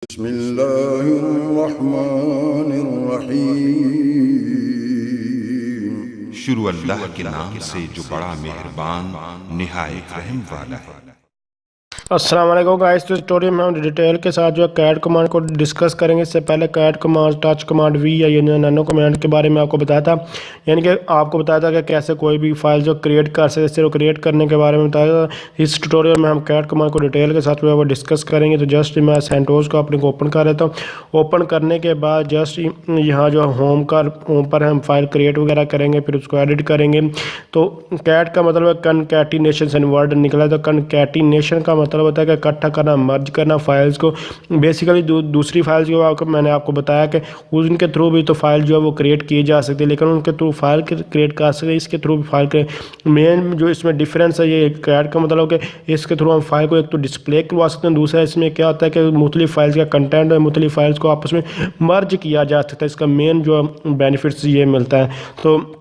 बिस्मिल्लाहिर्रहमानिर्रहीम। शुरू अल्लाह के नाम से जो बड़ा मेहरबान निहायत रहम वाला है। अस्सलाम वालेकुम गाइस। तो ट्यूटोरियल में हम डिटेल के साथ जो है कैट कमांड को डिस्कस करेंगे। इससे पहले cat command, touch command, vi या ये नैनो कमांड के बारे में आपको बताया था, यानी कि आपको बताया था कि कैसे कोई भी फाइल जो क्रिएट कर सकते, सिर्फ क्रिएट करने के बारे में बताया था। इस ट्यूटोरियल में हम कैट कमांड को डिटेल के साथ जो है वो डिस्कस करेंगे। तो जस्ट मैं सेंटोस को अपने को ओपन कर लेता हूँ। ओपन करने के बाद जस्ट यहाँ जो होम पर हम फाइल क्रिएट वगैरह करेंगे, फिर उसको एडिट करेंगे। तो कैट का मतलब है कनकैटिनेशन से वर्ड निकला। तो कनकैटिनेशन का मतलब होता है कि इकट्ठा करना, मर्ज करना फाइल्स को। बेसिकली दूसरी फाइल्स को मैंने आपको बताया कि उनके थ्रू भी तो फाइल जो है वो क्रिएट की जा सकती है, लेकिन उनके थ्रू फाइल क्रिएट कर सकते हैं, इसके थ्रू भी फाइल के मेन जो इसमें डिफरेंस है ये कैट का मतलब कि इसके थ्रू हम फाइल को एक तो डिस्प्ले करवा सकते हैं, दूसरा इसमें क्या होता है कि मुख्तलिफ फाइल्स का कंटेंट है, मुख्तलिफ फाइल्स को आपस में मर्ज किया जा सकता है। इसका मेन जो बेनिफिट्स ये मिलता है। तो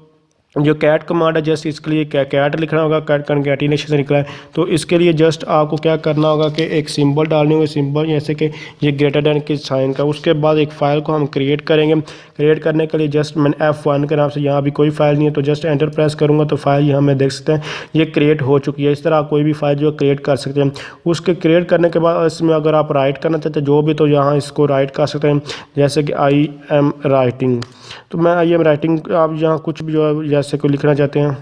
जो कैट कमांड है जस्ट इसके लिए कैट लिखना होगा, कैट कनकैटिनेशन से निकला है। तो इसके लिए जस्ट आपको क्या करना होगा कि एक सिंबल डालनी होगी, सिंबल जैसे कि ये ग्रेटर देन के साइन का। उसके बाद एक फ़ाइल को हम क्रिएट करेंगे। क्रिएट करने के लिए जस्ट मैंने F1 के नाम से, यहाँ भी कोई फाइल नहीं है तो जस्ट एंटर प्रेस करूँगा तो फाइल यहाँ में देख सकते हैं ये क्रिएट हो चुकी है। इस तरह आप कोई भी फाइल जो क्रिएट कर सकते हैं। उसके क्रिएट करने के बाद इसमें अगर आप राइट करना चाहते हैं जो भी, तो यहाँ इसको राइट कर सकते हैं, जैसे कि आई एम राइटिंग। तो मैं आई एम राइटिंग, आप यहाँ कुछ भी जो है जैसे को लिखना चाहते हैं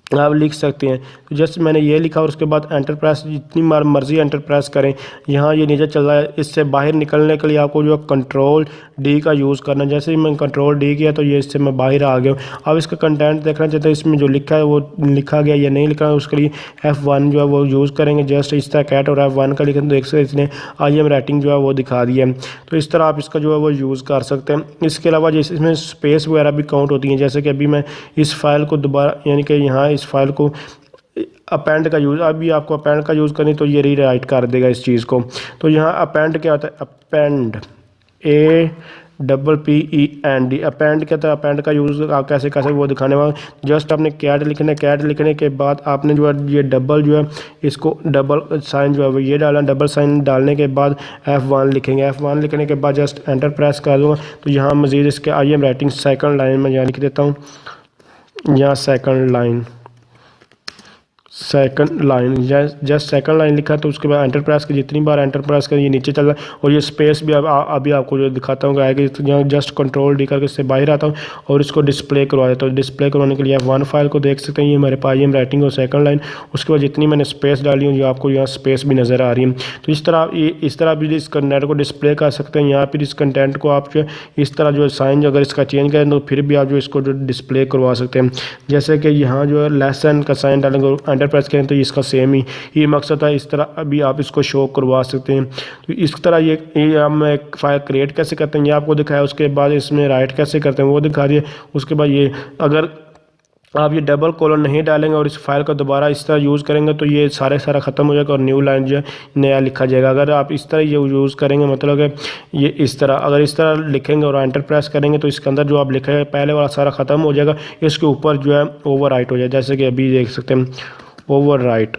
आप लिख सकते हैं। तो जस्ट मैंने ये लिखा और उसके बाद एंटर प्रेस, जितनी बार मर्जी एंटर प्रेस करें। यहाँ ये नीचे चल रहा है, इससे बाहर निकलने के लिए आपको जो कंट्रोल डी का यूज़ करना है। जैसे ही मैं कंट्रोल डी किया तो ये इससे मैं बाहर आ गया। अब इसका कंटेंट देखना चाहते हैं, इसमें जो लिखा है वो लिखा गया या नहीं लिखा है, उसके लिए F1 जो है वो यूज़ करेंगे। जस्ट इस तरह कैट और F1 का लिखें तो देख सकते इसने आई एम राइटिंग जो है वो दिखा दिया है। तो इस तरह आप इसका जो है वो यूज़ कर सकते हैं। इसके अलावा जैसे इसमें स्पेस वगैरह भी काउंट होती हैं, जैसे कि अभी मैं इस फाइल को दोबारा, यानी कि यहाँ इस फाइल को अपेंड का यूज़, अभी आपको अपेंड का यूज़ करनी तो ये रीराइट कर देगा इस चीज़ को। तो यहाँ अपेंड क्या होता है, अपेंड APPEND, अपेंड कहता है। अपेंड का यूज़ आप कैसे कैसे वो दिखाने वाला। जस्ट आपने कैट लिखने के बाद आपने जो है ये डबल जो है इसको डबल साइन जो है वो ये डालना। डबल साइन डालने के बाद F1 लिखेंगे। F1 लिखने के बाद जस्ट एंटर प्रेस कर दूँगा तो यहाँ मज़ीद इसके I am writing second line में यहाँ लिख देता हूँ, यहाँ second line just second line लिखा। तो उसके बाद एंटर प्रेस की, जितनी बार एंटर प्रेस करें ये नीचे चल रहा है। और ये स्पेस भी अभी आपको जो दिखाता हूँ आएगा। यहाँ जस्ट कंट्रोल डी करके इससे बाहर आता हूँ और इसको डिस्प्ले करवा देता हूँ। डिस्प्ले करवाने के लिए F1 फाइल को देख सकते हैं, ये मेरे पास एम राइटिंग और सेकंड लाइन। उसके बाद जितनी मैंने स्पेस डाली हूँ, जो आपको यहाँ स्पेस भी नज़र आ रही है। तो इस तरह भी इस कंटेंट को डिस्प्ले कर सकते हैं। यहाँ पर इस कंटेंट को आप जो इस तरह जो साइन जो अगर इसका चेंज करें तो फिर भी आप जो इसको जो डिस्प्ले करवा सकते हैं। जैसे कि यहाँ जो है लेसन का साइन डालेंगे और एंटर प्रेस करें तो इसका सेम ही ये मकसद है। इस तरह अभी आप इसको शो करवा सकते हैं। तो इस तरह ये हम एक फाइल क्रिएट कैसे करते हैं ये आपको दिखाया। उसके बाद इसमें राइट कैसे करते हैं वो दिखा दिए। उसके बाद ये अगर आप ये डबल कोलन नहीं डालेंगे और इस फाइल को दोबारा इस तरह यूज़ करेंगे तो ये सारा ख़त्म हो जाएगा और न्यू लाइन जो है नया लिखा जाएगा। अगर आप इस तरह ये यूज़ करेंगे, मतलब कि ये इस तरह अगर इस तरह लिखेंगे और एंटर प्रेस करेंगे तो इसके अंदर जो आप लिखेंगे पहले वाला सारा ख़त्म हो जाएगा, इसके ऊपर जो है ओवर राइट हो जाएगा। जैसे कि अभी देख सकते हैं ओवर राइट,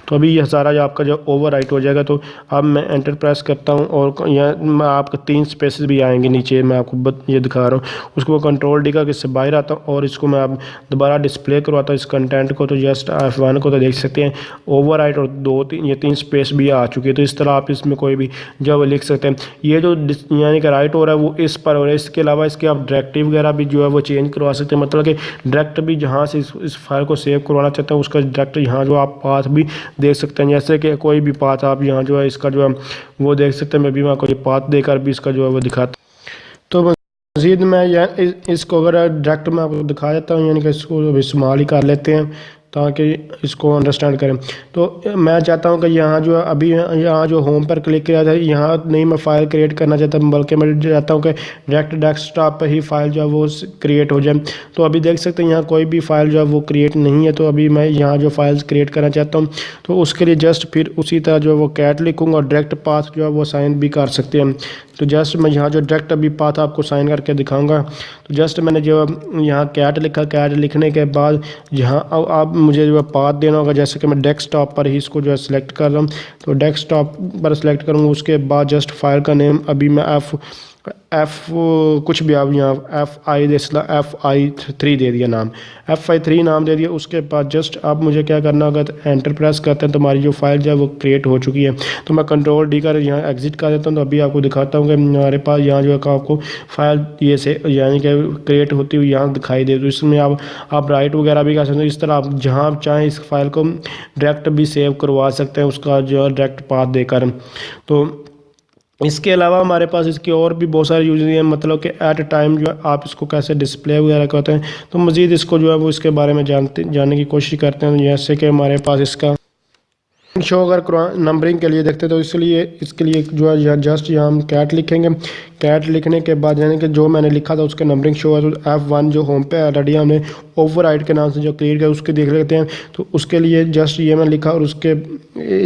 तो अभी यह सारा जो आपका जो ओवर राइट हो जाएगा। तो अब मैं एंटर प्रेस करता हूँ और यहाँ आपका 3 स्पेसेस भी आएंगे नीचे, मैं आपको ये दिखा रहा हूँ। उसको कंट्रोल डी का इससे बाहर आता हूँ और इसको मैं अब दोबारा डिस्प्ले करवाता हूँ इस कंटेंट को। तो जस्ट F1 को तो देख सकते हैं ओवर राइट और 3 स्पेस भी आ चुकी है। तो इस तरह आप इसमें कोई भी जो लिख सकते हैं। ये जो यानी कि राइट हो रहा है वो इस पर हो रहा है। इसके अलावा इसके आप डायरेक्टिव वगैरह भी जो है वो चेंज करवा सकते हैं, मतलब कि डायरेक्ट भी जहाँ से इस फाइल को सेव करवाना चाहते हैं उसका डायरेक्ट यहाँ जो आप पाथ भी देख सकते हैं। जैसे कि कोई भी पाथ आप यहाँ जो है इसका जो है वो देख सकते हैं। मैं भी वहाँ कोई पाथ देकर भी इसका जो है वो दिखाता। तो मज़ीद मैं इसको अगर डायरेक्ट मैं आपको दिखा देता हूँ, यानी कि इसको इस्तेमाल ही कर लेते हैं ताकि इसको अंडरस्टैंड करें। तो मैं चाहता हूं कि यहाँ जो अभी यहाँ जो होम पर क्लिक किया था, यहाँ नहीं मैं फ़ाइल क्रिएट करना चाहता, बल्कि मैं चाहता हूं कि डायरेक्ट डेस्कटॉप पर ही फ़ाइल जो है वो क्रिएट हो जाए। तो अभी देख सकते हैं यहाँ कोई भी फ़ाइल जो है वो क्रिएट नहीं है। तो अभी मैं यहाँ जो फाइल्स क्रिएट करना चाहता हूँ तो उसके लिए जस्ट फिर उसी तरह जो है वो कैट लिखूँगा और डायरेक्ट पाथ जो है वो साइन भी कर सकते हैं। तो जस्ट मैं यहाँ जो डायरेक्ट अभी पाथ आपको साइन करके दिखाऊंगा। तो जस्ट मैंने जो यहाँ कैट लिखा, कैट लिखने के बाद यहाँ अब मुझे जो है पाथ देना होगा। जैसे कि मैं डेस्कटॉप पर ही इसको जो है सिलेक्ट कर रहा हूँ, तो डेस्कटॉप पर सिलेक्ट करूँगा। उसके बाद जस्ट फाइल का नेम अभी मैं एफ कुछ भी आप यहाँ FI3 दे दिया नाम, FI3 नाम दे दिया। उसके बाद जस्ट अब मुझे क्या करना होगा, तो एंटर प्रेस करते हैं तो हमारी जो फाइल जो है वो क्रिएट हो चुकी है। तो मैं कंट्रोल डी कर यहाँ एग्जिट कर देता हूँ। तो अभी आपको दिखाता हूँ कि हमारे पास यहाँ जो है आपको फाइल ये से यानी कि क्रिएट होती हुई यहाँ दिखाई दे। तो इसमें आप राइट वगैरह भी कर सकते हैं। इस तरह आप जहाँ आप चाहें इस फाइल को डायरेक्ट भी सेव करवा सकते हैं, उसका जो है डायरेक्ट पाथ देकर। तो इसके अलावा हमारे पास इसकी और भी बहुत सारे यूज हैं, मतलब कि एट टाइम जो है आप इसको कैसे डिस्प्ले वगैरह करते हैं। तो मज़ीद इसको जो है वो इसके बारे में जानने की कोशिश करते हैं। जैसे कि हमारे पास इसका शो अगर नंबरिंग के लिए देखते हैं, तो इसलिए इसके लिए जो है जस्ट यहाँ हम कैट लिखेंगे। कैट लिखने के बाद यानी कि जो मैंने लिखा था उसका नंबरिंग शो है, तो F1 जो होम पे ऑलरेडी हमने ओवरराइड के नाम से जो क्रिएट किया उसके देख लेते हैं। तो उसके लिए जस्ट ये मैं लिखा और उसके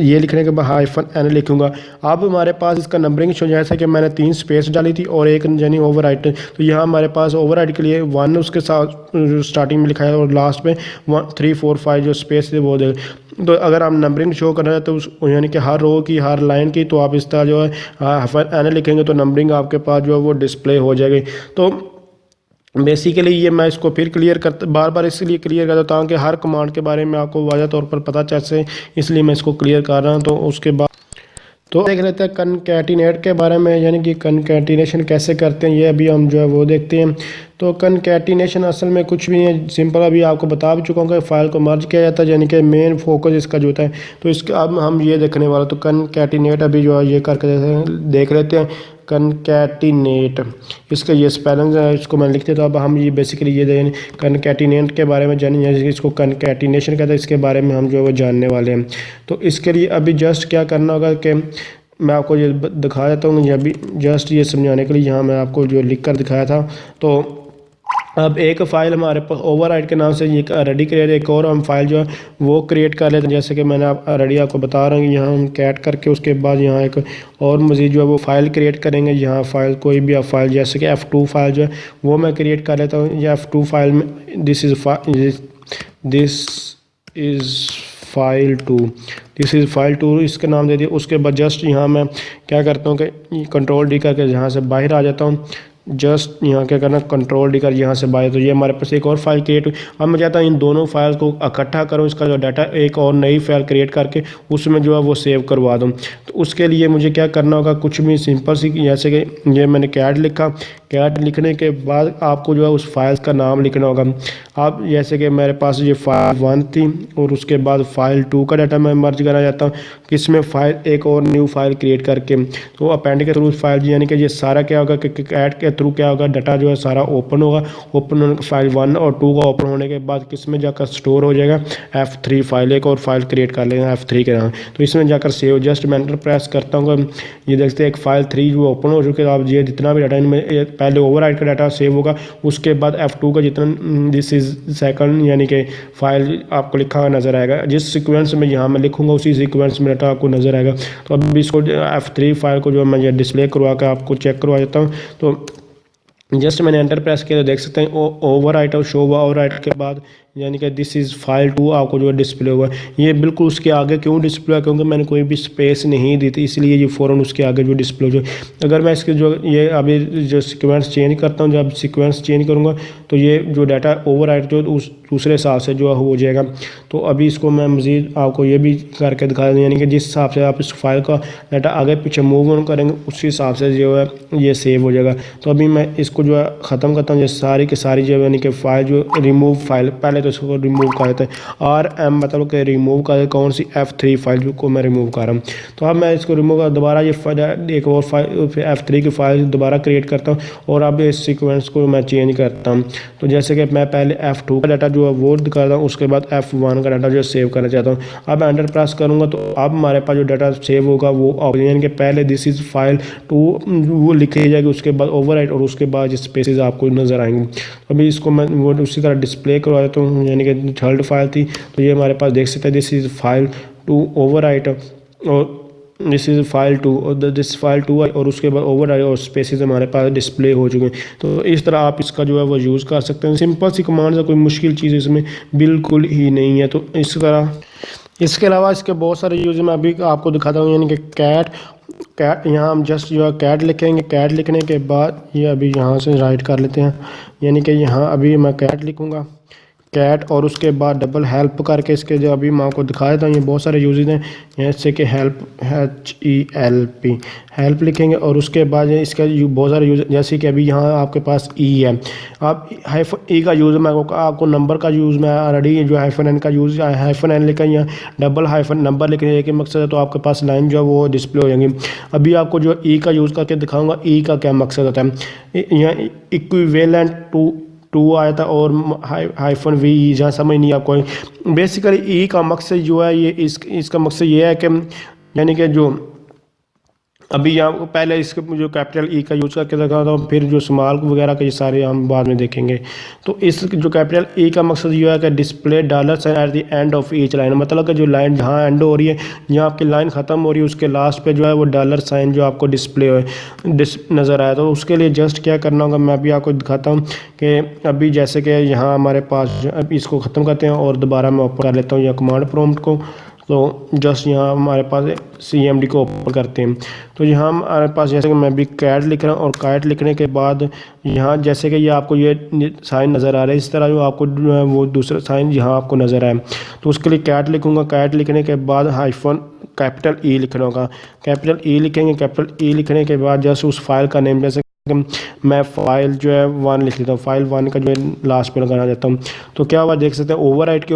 ये लिखने के बाद -n लिखूंगा। अब हमारे पास इसका नंबरिंग शो, जैसे कि मैंने 3 स्पेस डाली थी और एक यानी ओवरराइड, तो यहाँ हमारे पास ओवरराइड के लिए 1 उसके साथ स्टार्टिंग में लिखा है और लास्ट में 1 3 4 5 जो स्पेस है वो दे। तो अगर आप नंबरिंग शो करना है तो उस यानी कि हर रो की हर लाइन की, तो आप इस तरह जो है n लिखेंगे तो नंबरिंग आपके पास जो है वो डिस्प्ले हो जाएगी। तो बेसिकली ये मैं इसको फिर बार बार इसलिए क्लियर करता हूँ ताकि हर कमांड के बारे में आपको वाज़ह तौर पर पता चल सके, इसलिए मैं इसको क्लियर कर रहा हूँ। तो उसके बाद तो देख लेते हैं कनकैटिनेट के बारे में, यानी कि कनकैटिनेशन कैसे करते हैं, ये अभी हम जो है वो देखते हैं। तो कनकैटिनेशन असल में कुछ भी नहीं है, सिंपल अभी आपको बता भी चुका हूँ कि फाइल को मर्ज किया जाता है, यानी कि मेन फोकस इसका जो होता है। तो इसका अब हम ये देखने वाला, तो कनकैटिनेट अभी जो है ये करके देख लेते हैं। कनकैटिनेट इसका ये स्पेलिंग है, इसको मैं लिखते तो अब हम ये बेसिकली ये देखें कनकैटिनेट के बारे में जानें, इसको कनकैटिनेशन कहते हैं, इसके बारे में हम जो है वो जानने वाले हैं। तो इसके लिए अभी जस्ट क्या करना होगा कि मैं आपको ये दिखा देता हूँ, ये अभी जस्ट ये समझाने के लिए यहाँ मैं आपको जो लिख कर दिखाया था। तो अब एक फ़ाइल हमारे पास ओवरराइड के नाम से ये रेडी क्रिएट, एक और हम फाइल जो है वो क्रिएट कर लेते हैं। जैसे कि मैंने रेडी आपको बता रहा हूँ, यहाँ हम कैट करके उसके बाद यहाँ एक और मज़ीद जो है वो फाइल क्रिएट करेंगे। यहाँ फाइल कोई भी फाइल, जैसे कि F2 फाइल जो है वो मैं क्रिएट कर लेता हूँ। या F2 फाइल में दिस इज़ फाइल 2 इसका नाम दे दिया। उसके बाद जस्ट यहाँ मैं क्या करता हूँ कि कंट्रोल डी करके यहाँ से बाहर आ जाता हूँ। जस्ट यहाँ क्या करना, कंट्रोल डी कर यहाँ से बाहर, तो ये हमारे पास एक और फाइल क्रिएट हुई। अब मैं चाहता हूँ इन दोनों फाइल को इकट्ठा करूँ, इसका जो डाटा एक और नई फाइल क्रिएट करके उसमें जो है वो सेव करवा दूँ। तो उसके लिए मुझे क्या करना होगा, कुछ भी सिंपल सी, जैसे कि ये मैंने कैट लिखा। कैट लिखने के बाद आपको जो है उस फाइल का नाम लिखना होगा। आप जैसे कि मेरे पास ये फाइल 1 थी और उसके बाद फाइल 2 का डाटा मैं मर्ज करना चाहता हूँ, किसमें फाइल एक और न्यू फाइल क्रिएट करके। तो अपेंड के थ्रू फाइल यानी कि ये सारा क्या होगा कि कैट के थ्रू क्या होगा, डाटा जो है सारा ओपन होगा। ओपन होने फाइल 1 और 2 का ओपन होने के बाद किसमें जाकर स्टोर हो जाएगा, F3 फाइल, एक और फाइल क्रिएट कर लेंगे F3 के नाम, तो इसमें जाकर सेव। जस्ट मैं एंटर प्रेस करता हूँ, ये देखते हैं एक फाइल 3 जो ओपन हो चुके हैं। आप ये जितना भी डाटा इनमें पहले ओवरराइड का डाटा सेव होगा, उसके बाद F2 का जितना दिस इज सेकंड यानी कि फाइल आपको लिखा हुआ नज़र आएगा। जिस सीक्वेंस में यहाँ मैं लिखूंगा उसी सीक्वेंस में डाटा आपको नज़र आएगा। तो अब इसको F3 फाइल को जो मैं ये डिस्प्ले करवा कर आपको चेक करवा देता हूँ। तो जस्ट मैंने एंटर प्रेस किया तो देख सकते हैं ओवरराइट और शो हुआ। ओवरराइट के बाद यानी कि दिस इज़ फाइल 2 आपको जो है डिस्प्ले हुआ। ये बिल्कुल उसके आगे क्यों डिस्प्ले हुआ, क्योंकि मैंने कोई भी स्पेस नहीं दी थी, इसलिए ये फ़ौरन उसके आगे जो डिस्प्ले हो। अगर मैं इसके जो ये अभी जो सीक्वेंस चेंज करता हूँ, जब सीक्वेंस चेंज करूँगा तो ये जो डाटा ओवरराइट जो उस दूसरे हिसाब से जो हो जाएगा। तो अभी इसको मैं मज़ीद आपको ये भी करके दिखा दूँ, यानी कि जिस हिसाब से आप इस फाइल का डाटा आगे पीछे मूव ऑन करेंगे उसी हिसाब से जो है ये सेव हो जाएगा। तो अभी मैं इसको जो है ख़त्म करता हूँ, जैसे सारी की सारी जो यानी कि फ़ाइल जो रिमूव फाइल, पहले तो इसको रिमूव कर देते हैं RM मतलब कि रिमूव कर, कौन सी F3 फाइल को मैं रिमूव कर रहा हूँ। तो अब मैं इसको रिमूव कर दोबारा ये एक और फाइल F3 की फाइल दोबारा क्रिएट करता हूँ और अब इस सीक्वेंस को मैं चेंज करता हूँ। तो जैसे कि मैं पहले F2 का डाटा जो है वो करता हूँ, उसके बाद F1 का डाटा जो सेव करना चाहता हूँ। अब एंटर प्रेस करूँगा तो अब हमारे पास जो डाटा सेव होगा वो यानी कि पहले दिस इज़ फाइल 2 वो लिखी जाएगी, उसके बाद ओवरराइट और उसके बाद स्पेसेस आपको नज़र आएंगे। अभी इसको मैं वो उसी तरह डिस्प्ले करवा देता हूँ, यानी कि थर्ड फाइल थी तो ये हमारे पास देख सकते हैं दिस इज़ फाइल 2 ओवरराइट। और दिस इज़ फाइल 2 और दिस फाइल 2 आई और उसके बाद ओवर आई और स्पेसिस हमारे पास डिस्प्ले हो चुके हैं। तो इस तरह आप इसका जो है वो यूज़ कर सकते हैं। सिंपल सी कमांड है, कोई मुश्किल चीज़ इसमें बिल्कुल ही नहीं है। तो इस तरह इसके अलावा इसके बहुत सारे यूज़ मैं अभी आपको दिखाता हूँ। यानी कि कैट यहाँ हम जस्ट जो है कैट लिखेंगे। कैट लिखने के बाद ये अभी यहाँ से राइट कर लेते हैं। यानी कि यहाँ अभी मैं कैट लिखूँगा, कैट, और उसके बाद डबल हेल्प करके इसके जो अभी मैं आपको दिखाया था ये बहुत सारे यूजेज हैं। जैसे कि हेल्प HELP हेल्प लिखेंगे और उसके बाद इसका बहुत सारे यूज, जैसे कि अभी यहाँ आपके पास ई है। आप हाइफन ई का यूज़ मैं आपको नंबर का यूज़ मैं ऑलरेडी जो हाइफन एन का यूज़ हाइफन एन लिखा या डबल हाइफन नंबर लिखने एक ही मकसद है, तो आपके पास लाइन जो है वो डिस्प्ले हो जाएंगी। अभी आपको जो ई का यूज़ करके दिखाऊंगा, ई का क्या मकसद होता है। यहाँ इक्विवेलेंट टू आया था और हाइफन वी जहाँ समझ नहीं आपको। बेसिकली ई का मकसद जो है ये इसका मकसद ये है कि यानी कि जो अभी यहाँ पहले इसके जो कैपिटल ई का यूज़ करके देखा था, फिर जो स्मॉल वगैरह के ये सारे हम बाद में देखेंगे। तो इस जो कैपिटल ई का मकसद ये है कि display dollar sign at the end of each line, मतलब कि जो लाइन जहाँ एंड हो रही है, जहाँ आपकी लाइन ख़त्म हो रही है, उसके लास्ट पे जो है वो डॉलर साइन जो आपको डिस्प्ले नज़र आया। तो उसके लिए जस्ट क्या करना होगा मैं अभी आपको दिखाता हूँ कि अभी जैसे कि यहाँ हमारे पास अब इसको ख़त्म करते हैं और दोबारा मैं ओपन कर लेता हूँ या कमांड प्रॉम्प्ट को। तो जस्ट यहाँ हमारे पास CMD को ओपन करते हैं। तो यहाँ हमारे पास जैसे कि मैं भी कैट लिख रहा हूँ और कैट लिखने के बाद यहाँ जैसे कि ये आपको ये साइन नज़र आ रहा है, इस तरह जो आपको वो दूसरा साइन यहाँ आपको नज़र आए, तो उसके लिए कैट लिखूँगा। कैट लिखने के बाद हाइफन कैपिटल ई लिखना होगा। कैपिटल ई लिखेंगे। कैपिटल ई लिखने के बाद जस्ट उस फाइल का नेम, जैसे मैं फाइल जो है 1 लिख लेता हूँ, फाइल 1 का जो है लास्ट पे लगाना चाहता हूँ। तो क्या हुआ देख सकते हैं, ओवरराइट के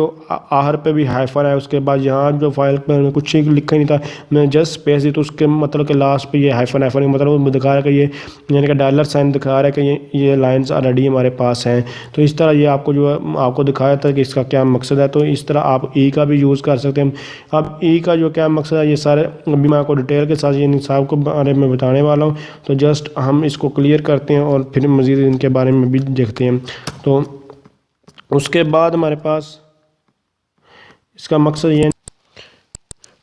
आहर पे भी हाइफन है। उसके बाद यहाँ जो फाइल पे कुछ लिखा ही नहीं था, मैंने जस्ट स्पेस दी, तो उसके मतलब के लास्ट पे ये हाइफन मतलब दिखा रहा है कि ये यानी कि डॉलर साइन दिखा रहा है कि ये लाइन्स ऑलरेडी हमारे पास हैं। तो इस तरह ये आपको जो है आपको दिखाया था कि इसका क्या मकसद है। तो इस तरह आप ई का भी यूज़ कर सकते हैं। अब ई का जो क्या मकसद है, ये सारे अभी मैं आपको डिटेल के साथ ये निसाब के बारे में बताने वाला हूँ। तो जस्ट हम इसको क्लियर करते हैं और फिर मज़ीद इनके बारे में भी देखते हैं। तो उसके बाद हमारे पास इसका मकसद ये,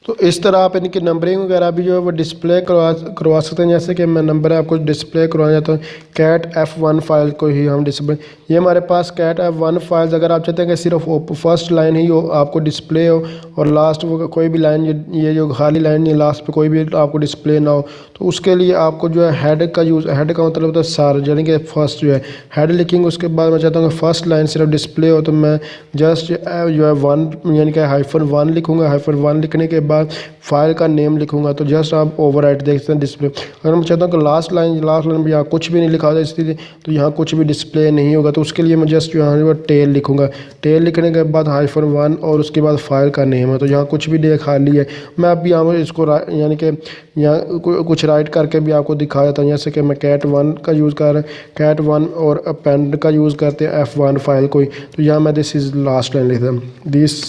तो इस तरह आप इनकी नंबरिंग वगैरह भी जो है वो डिस्प्ले करवा सकते हैं। जैसे कि मैं नंबर आपको डिस्प्ले करवाना चाहता हूँ, कैट F1 फाइल को ही हम डिस्प्ले, ये हमारे पास कैट F1 फाइल्स, अगर आप चाहते हैं कि सिर्फ फर्स्ट लाइन ही हो आपको डिस्प्ले हो और लास्ट कोई भी लाइन, ये जो खाली लाइन है लास्ट पे कोई भी आपको डिस्प्ले ना हो, तो उसके लिए आपको जो है हेड का यूज़, हेड का मतलब होता है सार, यानी कि फर्स्ट जो है हेड लिखेंगे। उसके बाद मैं चाहता हूँ कि फर्स्ट लाइन सिर्फ डिस्प्ले हो, तो मैं जस्ट जो है 1 यानी कि -1 लिखूँगा। -1 लिखने के बाद फाइल का नेम लिखूंगा। तो जस्ट आप ओवरराइट देखते हैं डिस्प्ले। अगर मैं चाहता हूँ कि लास्ट लाइन में यहाँ कुछ भी नहीं लिखा होता इसलिए, तो यहाँ कुछ भी डिस्प्ले नहीं होगा। तो उसके लिए मैं जस्ट यहाँ टेल लिखूंगा। टेल लिखने के बाद -1 और उसके बाद फाइल का नेम है, तो यहाँ कुछ भी खाली है। मैं अभी यहाँ इसको यानी कि यहाँ कुछ राइट करके भी आपको दिखा देता हूँ। जैसे कि मैं कैट 1 का यूज़ कर रहा हूँ, कैट 1 और अपेंड का यूज़ करते हैं F1 फाइल को ही। तो यहाँ मैं दिस इज़ लास्ट लाइन लिखता हूँ, दिस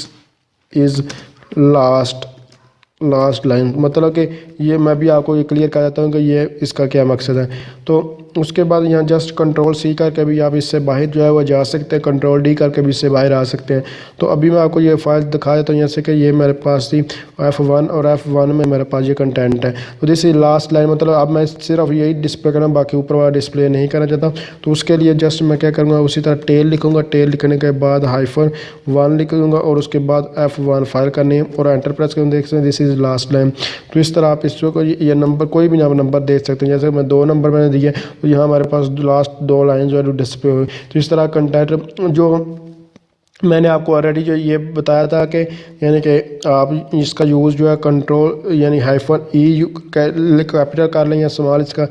इज़ लास्ट लाइन, मतलब कि ये मैं भी आपको ये क्लियर कर देता हूँ कि ये इसका क्या मकसद है। तो उसके बाद यहाँ जस्ट Ctrl+C करके भी आप इससे बाहर जो है वो जा सकते हैं, Ctrl+D करके भी इससे बाहर आ सकते हैं। तो अभी मैं आपको ये फाइल दिखा देता हूँ। जैसे कि ये मेरे पास थी F1 और F1 में मेरे पास ये कंटेंट है। तो दिस इज लास्ट लाइन, मतलब अब मैं सिर्फ यही डिस्प्ले करना, बाकी ऊपर वाला डिस्प्ले नहीं करना चाहता। तो उसके लिए जस्ट मैं क्या करूँगा, उसी तरह टेल लिखूँगा। टेल लिखने के बाद -1 लिखूँगा और उसके बाद F1 फाइल का नेम और एंटर प्रेस करूँ। देख सकते हैं दिस इज लास्ट लाइन। तो इस तरह आप इसको ये नंबर कोई भी नंबर दे सकते हैं। जैसे मैं 2 नंबर मैंने दिए, तो यहाँ हमारे पास लास्ट 2 लाइन जो है डिस्प्ले हुई। तो इस तरह कंटेंट जो मैंने आपको ऑलरेडी जो ये बताया था कि यानी कि आप इसका यूज़ जो है कंट्रोल यानी -E कैपिटल कर लें या स्मॉल, इसका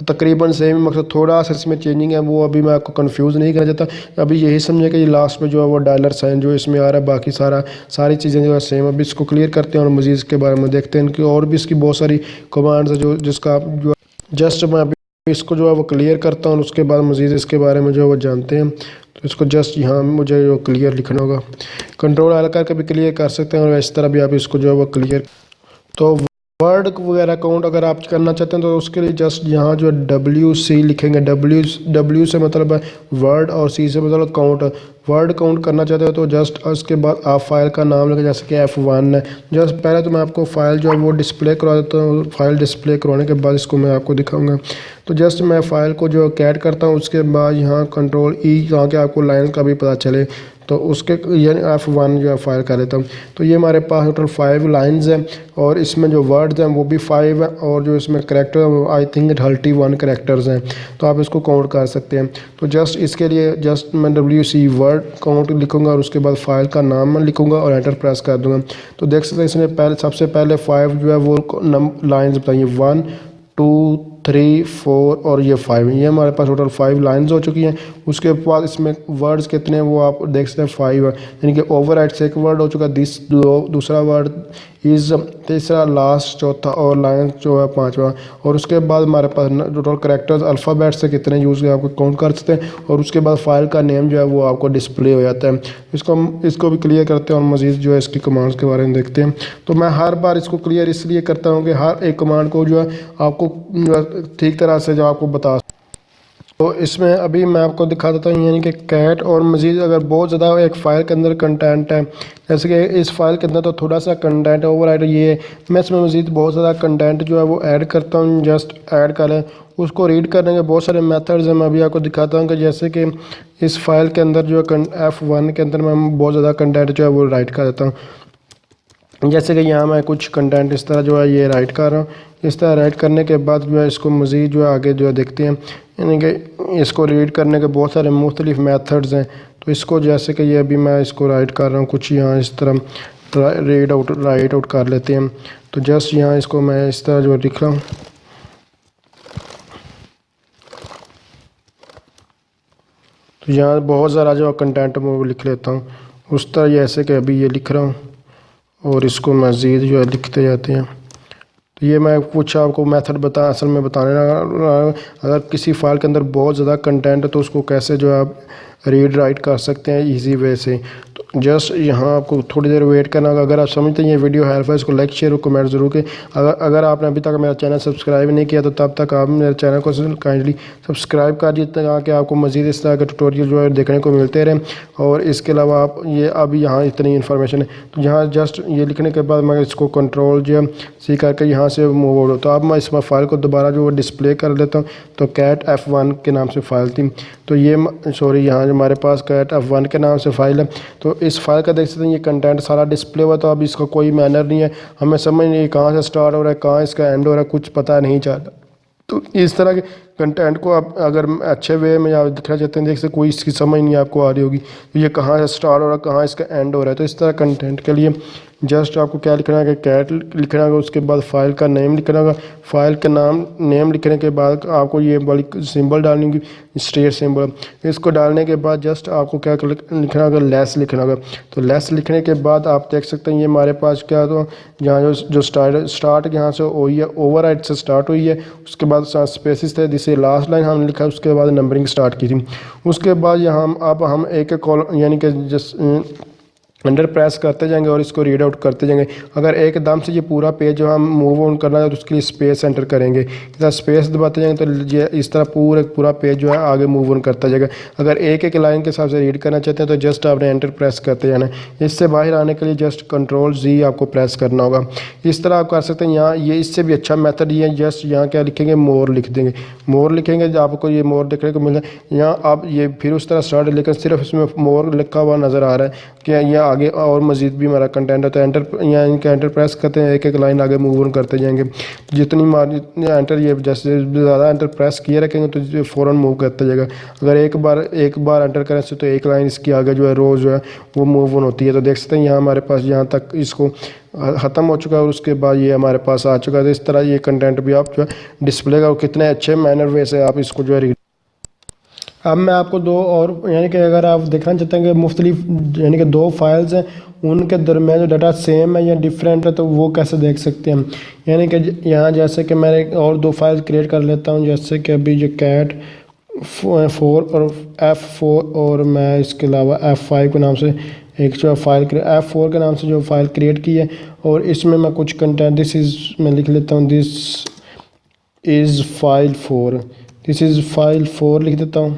तकरीबन सेम मकसद, थोड़ा सा इसमें चेंजिंग है, वो अभी मैं आपको कंफ्यूज नहीं करना चाहता। अभी यही समझे कि ये लास्ट में जो है वो डॉलर साइन जो इसमें आ रहा है, बाकी सारी चीज़ें जो है सेम। अभी इसको क्लियर करते हैं और मज़ीद इसके बारे में देखते हैं। इनकी और भी इसकी बहुत सारी कमांड्स है जो जिसका जो जस्ट मैं अभी इसको जो है वो क्लियर करता हूँ और उसके बाद मज़ीद इसके बारे में जो है वो जानते हैं। तो इसको जस्ट यहाँ मुझे जो क्लियर लिखना होगा, Ctrl+L करके भी क्लियर कर सकते हैं और इस तरह भी आप इसको जो है वो क्लियर। तो वर्ड वगैरह काउंट अगर आप करना चाहते हैं तो उसके लिए जस्ट यहाँ जो WC लिखेंगे। डब्ल्यू से मतलब है वर्ड और C से मतलब काउंट। वर्ड काउंट करना चाहते हो तो जस्ट उसके बाद आप फाइल का नाम लिखें, जैसे कि F1 है। जस्ट पहले तो मैं आपको फाइल जो है वो डिस्प्ले करवा देता हूँ। फाइल डिस्प्ले करवाने के बाद इसको मैं आपको दिखाऊंगा। तो जस्ट मैं फाइल को जो कैट करता हूँ, उसके बाद यहाँ कंट्रोल E यहाँ के आपको लाइन का भी पता चले तो उसके यानी F1 जो है फाइल कर लेता हूँ। तो ये हमारे पास टोटल 5 लाइंस हैं और इसमें जो वर्ड्स हैं वो भी 5 हैं और जो इसमें करेक्टर है वो आई थिंक 31 करेक्टर्स हैं। तो आप इसको काउंट कर सकते हैं। तो जस्ट इसके लिए जस्ट मैं WC वर्ड काउंट लिखूंगा और उसके बाद फाइल का नाम लिखूंगा और एंटर प्रेस कर दूंगा। तो देख सकते हैं इसने पहले सबसे पहले 5 जो है वो लाइन्स बताइए 1 2 3 4 और ये 5। ये हमारे पास टोटल 5 लाइंस हो चुकी हैं। उसके बाद इसमें वर्ड्स कितने हैं वो आप देख सकते हैं 5 है, यानी कि ओवरराइट से एक वर्ड हो चुका, दिस दूसरा वर्ड, इज़ तीसरा, लास्ट चौथा और लाइन जो है 5वां। और उसके बाद हमारे पास टोटल करेक्टर्स अल्फ़ाबेट से कितने यूज़ हुए आपको काउंट कर सकते हैं। और उसके बाद फाइल का नेम जो है वो आपको डिस्प्ले हो जाता है। इसको भी क्लियर करते हैं और मज़ीद जो है इसकी कमांड्स के बारे में देखते हैं। तो मैं हर बार इसको क्लियर इसलिए करता हूँ कि हर एक कमांड को जो है आपको ठीक तरह से जो आपको बता। तो इसमें अभी मैं आपको दिखा देता हूँ, यानी कि कैट और मज़ीद अगर बहुत ज़्यादा एक फ़ाइल के अंदर कंटेंट है, जैसे कि इस फाइल के अंदर तो थोड़ा सा कंटेंट ओवरराइड ये है, मैं इसमें मज़ीद बहुत ज़्यादा कंटेंट जो है वो ऐड करता हूँ। जस्ट ऐड करें, उसको रीड करने के बहुत सारे मेथड्स हैं। मैं अभी आपको दिखाता हूँ कि जैसे कि इस फाइल के अंदर जो है F1 के अंदर मैं बहुत ज़्यादा कंटेंट जो है वो राइट कर देता हूँ। जैसे कि यहाँ मैं कुछ कंटेंट इस तरह जो है ये राइट कर रहा हूँ। इस तरह राइट करने के बाद जो है इसको मज़ीद जो है आगे जो है देखते हैं, यानी कि इसको रीड करने के बहुत सारे मुख्तलिफ मेथड्स हैं। तो इसको जैसे कि ये अभी मैं इसको राइट कर रहा हूँ, कुछ यहाँ इस तरह राइट आउट कर लेते हैं। तो जस्ट यहाँ इसको मैं इस तरह जो है लिख रहा हूँ। तो यहाँ बहुत सारा जो कंटेंट मैं वो लिख लेता हूँ उस तरह, जैसे कि अभी ये लिख रहा हूँ और इसको मज़ीद जो है लिखते जाते हैं। तो ये मैं कुछ आपको मेथड असल में बताने लगा। अगर किसी फाइल के अंदर बहुत ज़्यादा कंटेंट है तो उसको कैसे जो है आप रीड राइट कर सकते हैं इजी वे से। तो जस्ट यहाँ आपको थोड़ी देर वेट करना होगा। अगर आप समझते हैं ये वीडियो हेल्प है, इसको लाइक शेयर और कमेंट ज़रूर करें। अगर आपने अभी तक मेरा चैनल सब्सक्राइब नहीं किया तो तब तक आप मेरे चैनल को काइंडली सब्सक्राइब कर दीजिए ताकि आपको मज़ीद इस तरह के ट्यूटोरियल जो है देखने को मिलते रहें। और इसके अलावा आप ये अभी यहाँ इतनी इन्फॉर्मेशन है, तो यहाँ जस्ट ये लिखने के बाद मैं इसको कंट्रोल जो है सी करके यहाँ से मूव आउट। तो अब मैं इस फाइल को दोबारा जो है डिस्प्ले कर देता हूँ। तो कैट F1 के नाम से फ़ाइल थी, तो ये सॉरी यहाँ हमारे पास कैट F1 के नाम से फ़ाइल है। तो इस फाइल का देख सकते हैं ये कंटेंट सारा डिस्प्ले हुआ। तो अब इसका कोई मैनर नहीं है, हमें समझ नहीं कहाँ से स्टार्ट हो रहा है कहाँ इसका एंड हो रहा है, कुछ पता नहीं चलता। तो इस तरह के कंटेंट को आप अगर अच्छे वे में आप दिखना चाहते हैं, देख सकते कोई इसकी समझ नहीं आपको आ रही होगी तो ये कहाँ से स्टार्ट हो रहा है कहाँ इसका एंड हो रहा है। तो इस तरह कंटेंट के लिए जस्ट आपको क्या लिखना है कि कैट लिखना होगा, उसके बाद फाइल का नेम लिखना होगा। फाइल का नेम लिखने के बाद आपको ये वाली सिंबल डालनी होगी, स्ट्रेट सिंबल। इसको डालने के बाद जस्ट आपको क्या लिखना होगा, लेस लिखना होगा। तो लेस लिखने के बाद आप देख सकते हैं ये हमारे पास क्या, तो यहाँ जो स्टार्ट यहाँ से हुई है ओवरराइट से स्टार्ट हुई है। उसके बाद स्पेसिस थे जिसे लास्ट लाइन हमने लिखा, उसके बाद नंबरिंग स्टार्ट की थी। उसके बाद यहाँ अब हम एक कॉलम यानी कि जस्ट अंडर प्रेस करते जाएंगे और इसको रीड आउट करते जाएंगे। अगर एकदम से ये पूरा पेज जो हम मूव ऑन करना है तो उसके लिए स्पेस एंटर करेंगे। इस तरह स्पेस दबाते जाएंगे तो ये इस तरह पूरा पेज जो है आगे मूव ऑन करता जाएगा। अगर एक एक लाइन के हिसाब से रीड करना चाहते हैं तो जस्ट आपने एंटर प्रेस करते जाना है। इससे बाहर आने के लिए जस्ट कंट्रोल-Z आपको प्रेस करना होगा। इस तरह आप कर सकते हैं। यहाँ ये इससे भी अच्छा मेथड ये है, जस्ट यहाँ क्या लिखेंगे, मोर लिख देंगे। मोर लिखेंगे तो आपको ये मोर देखने को मिलता है। यहाँ आप ये फिर उस तरह स्टार्ट, लेकिन सिर्फ इसमें मोर लिखा हुआ नज़र आ रहा है कि यहाँ आगे और मज़ीद भी हमारा कंटेंट होता है। एंटर यहाँ इनका एंटर प्रेस करते हैं, एक एक लाइन आगे मूव ऑन करते जाएंगे। जितनी एंटर ये जैसे ज़्यादा एंटर प्रेस किए रखेंगे तो फ़ौरन मूव करता जाएगा। अगर एक बार एंटर करें तो एक लाइन इसकी आगे जो है रोज़ जो है वो मूव ऑन होती है। तो देख सकते हैं यहाँ हमारे पास यहाँ तक इसको ख़त्म हो चुका है और उसके बाद ये हमारे पास आ चुका है। तो इस तरह ये कंटेंट भी आप जो है डिस्प्ले का कितने अच्छे मैनर वे से आप इसको जो है। अब मैं आपको दो और यानी कि अगर आप देखना चाहते हैं कि मुख्तलिफ यानी कि दो फाइल्स हैं उनके दरमियान जो डाटा सेम है या डिफरेंट है तो वो कैसे देख सकते हैं हम। यानी कि यहाँ जैसे कि मैं एक और दो फाइल क्रिएट कर लेता हूँ, जैसे कि अभी जो कैट 4 और F4 और मैं इसके अलावा F5 के नाम से एक जो फाइल F4 के नाम से जो फाइल क्रिएट की है, और इसमें मैं कुछ कंटेंट मैं लिख लेता हूँ this is file 4, this is file 4 लिख देता हूँ।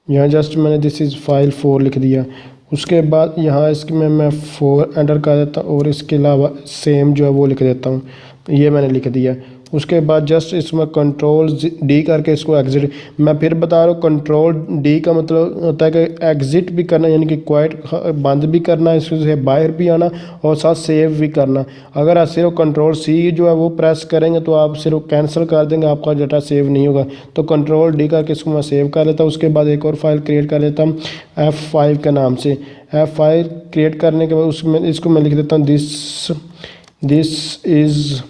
यहाँ जस्ट मैंने दिस इज़ फाइल 4 लिख दिया। उसके बाद यहाँ इसमें मैं 4 एंटर कर देता हूँ और इसके अलावा सेम जो है वो लिख देता हूँ। ये मैंने लिख दिया। उसके बाद जस्ट इसमें कंट्रोल डी करके इसको एग्ज़िट, मैं फिर बता रहा हूँ कंट्रोल डी का मतलब होता है कि एग्ज़िट भी करना, यानी कि क्वाइट बंद भी करना, इससे बाहर भी आना और साथ सेव भी करना। अगर आप सिर्फ कंट्रोल सी जो है वो प्रेस करेंगे तो आप सिर्फ कैंसिल कर देंगे, आपका डाटा सेव नहीं होगा। तो कंट्रोल डी करके इसको मैं सेव कर लेता हूँ। उसके बाद एक और फाइल क्रिएट कर लेता हूँ F5 के नाम से। F5 क्रिएट करने के बाद उसमें इसको मैं लिख देता हूँ this is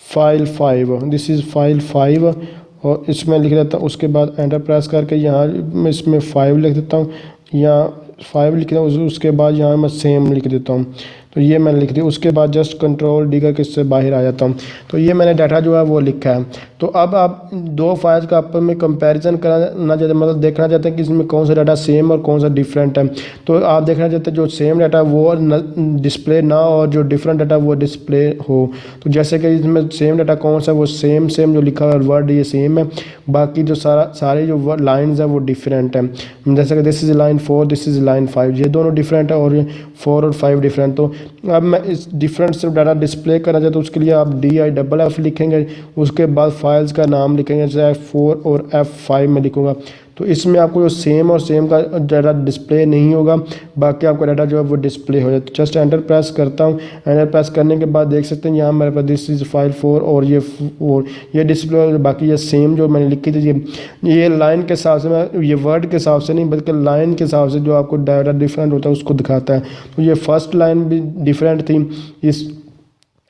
file 5, this is file 5 और इसमें लिख देता हूँ। उसके बाद एंटर प्रेस करके यहाँ मैं इसमें 5 लिख देता हूँ, यहाँ 5 लिख देता हूँ। उसके बाद यहाँ मैं सेम लिख देता हूँ। तो ये मैंने लिख दिया। उसके बाद जस्ट कंट्रोल डी करके इससे बाहर आ जाता हूँ। तो ये मैंने डाटा जो है वो लिखा है। तो अब आप दो फाइल्स का आपस में कंपैरिजन करना चाहते, मतलब देखना चाहते हैं कि इसमें कौन सा डाटा सेम और कौन सा डिफरेंट है। तो आप देखना चाहते हैं जो सेम डाटा वो डिस्प्ले ना और जो डिफरेंट डाटा वो डिस्प्ले हो। तो जैसे कि इसमें सेम डाटा कौन सा, वो सेम जो लिखा हुआ है वर्ड ये सेम है, बाकी जो सारे जो लाइन्स है वो डिफरेंट है। जैसे कि this is line 4, this is line 5, ये दोनों डिफरेंट है और 4 और 5 डिफरेंट। तो अब मैं इस डिफरेंट से डाटा डिस्प्ले करना चाहता हूँ, उसके लिए आप DIFF लिखेंगे। उसके बाद फाइल्स का नाम लिखेंगे, जैसे F4 और F5 में लिखूँगा। तो इसमें आपको जो सेम और सेम का डाटा डिस्प्ले नहीं होगा, बाकी आपका डाटा जो है वो डिस्प्ले हो जाए। तो जस्ट एंटर प्रेस करता हूँ। एंटर प्रेस करने के बाद देख सकते हैं यहाँ मेरे पास दिस इज़ फाइल 4 और ये डिस्प्ले, और बाकी ये सेम जो मैंने लिखी थी ये लाइन के हिसाब से, मैं ये वर्ड के हिसाब से नहीं बल्कि लाइन के हिसाब से जो आपको डाटा डिफरेंट होता है उसको दिखाता है। तो ये फर्स्ट लाइन भी डिफरेंट थी